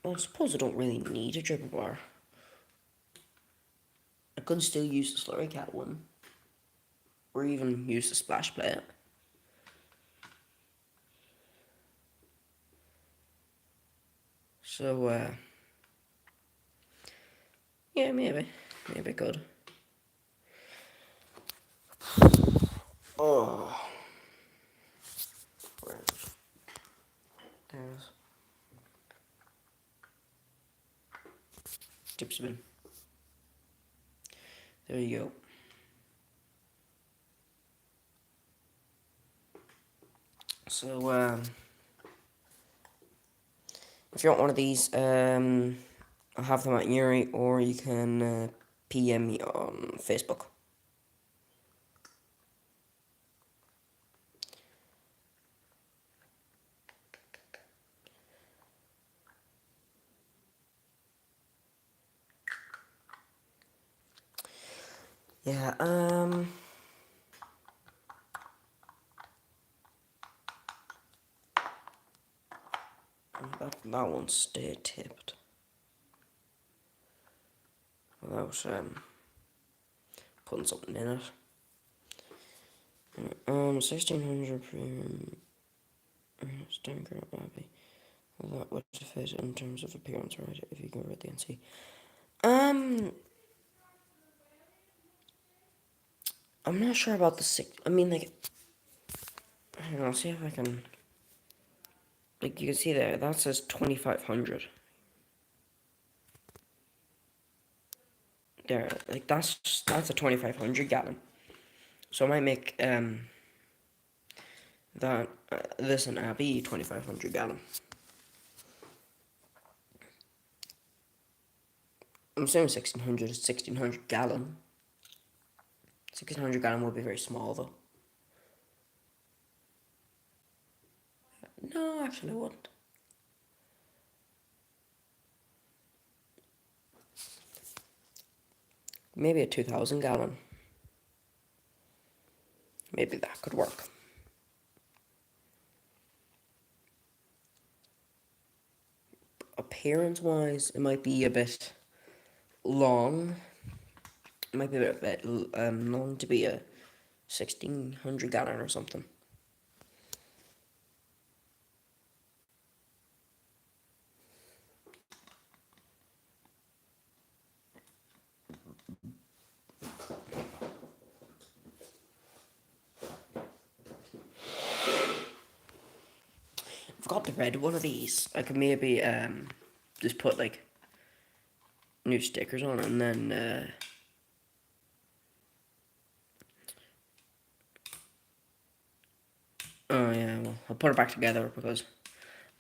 Well, I suppose I don't really need a dribble bar. I could still use the Slurry Cat one. Or even use the splash plate. So, yeah, maybe. Maybe I could. Oh. Where is it? There's tip spin. There you go. So, if you want one of these, I'll have them at Yuri, or you can PM me on Facebook. Yeah, that one stay tipped without putting something in it. 1600 premium. Stanker Abbey. Well, that would fit in terms of appearance, right? If you can read the NC. I'm not sure about the six. I mean, like, hang on, I'll see if I can. Like, you can see there, that says 2500. There, like, that's a 2500 gallon. So I might make, this an Abbey 2500 gallon. I'm assuming 1600 is 1600 gallon. 1600 gallon would be very small, though. No, actually, it wouldn't. Maybe a 2000 gallon. Maybe that could work. Appearance wise, it might be a bit long. It might be a bit long to be a 1600 gallon or something. I've got the red one of these. I could maybe just put like new stickers on it and then oh yeah, well I'll put it back together because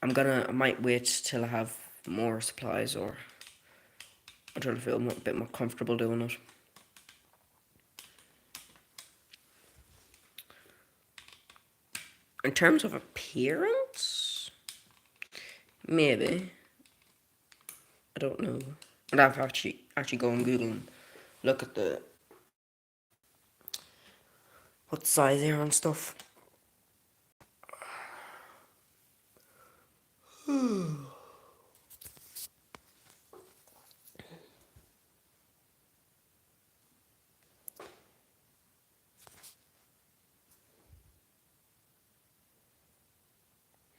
I might wait till I have more supplies or until I feel a bit more comfortable doing it. In terms of appearance, maybe. I don't know. I'd have to actually go on Google and look at what size they are and stuff.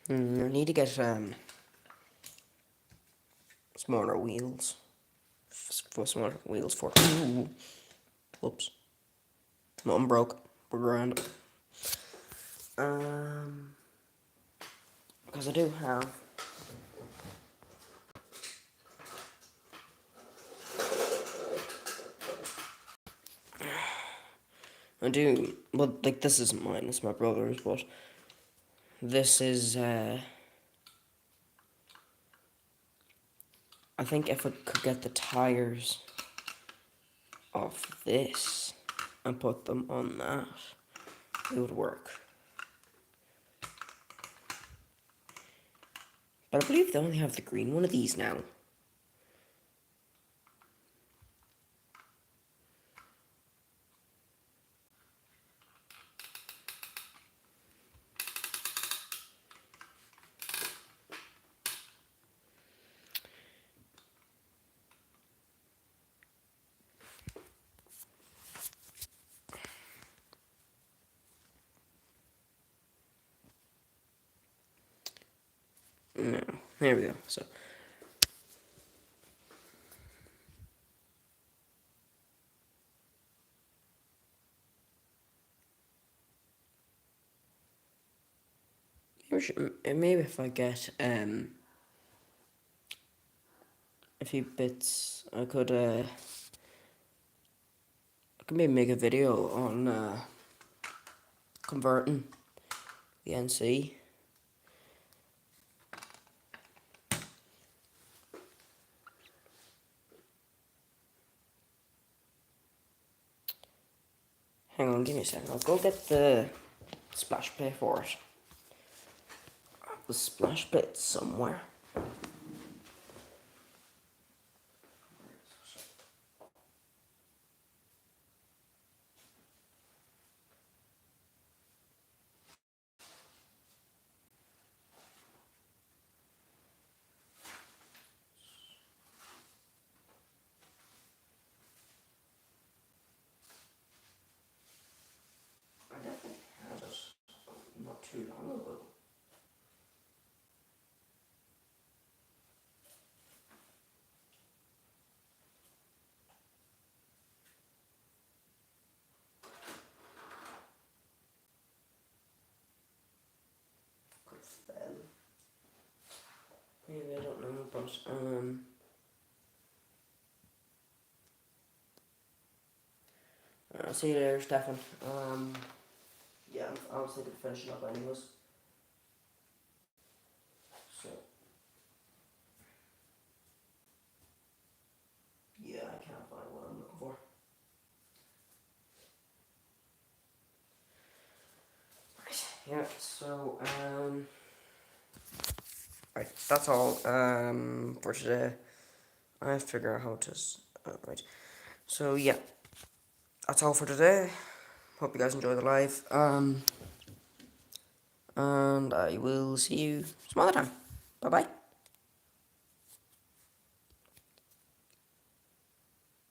I need to get smaller wheels. Smaller wheels for. Ooh. Whoops. Nothing broke. We're grand. Because I do have. I do. Well, like, this isn't mine, it's my brother's, but this is, I think if I could get the tires off this and put them on that, it would work. But I believe they only have the green one of these now. No, there we go. So maybe if I get a few bits, I could maybe make a video on converting the NC. Hang on, give me a second. I'll go get the splash plate for it. The splash plate somewhere. maybe I don't know, but I'll see you later, Stefan. Yeah, I was thinking of finishing up anyways. So yeah, I can't find what I'm looking for. Yeah, so right, that's all for today. I have to figure out how to right. So yeah, that's all for today. Hope you guys enjoy the live. And I will see you some other time. Bye bye.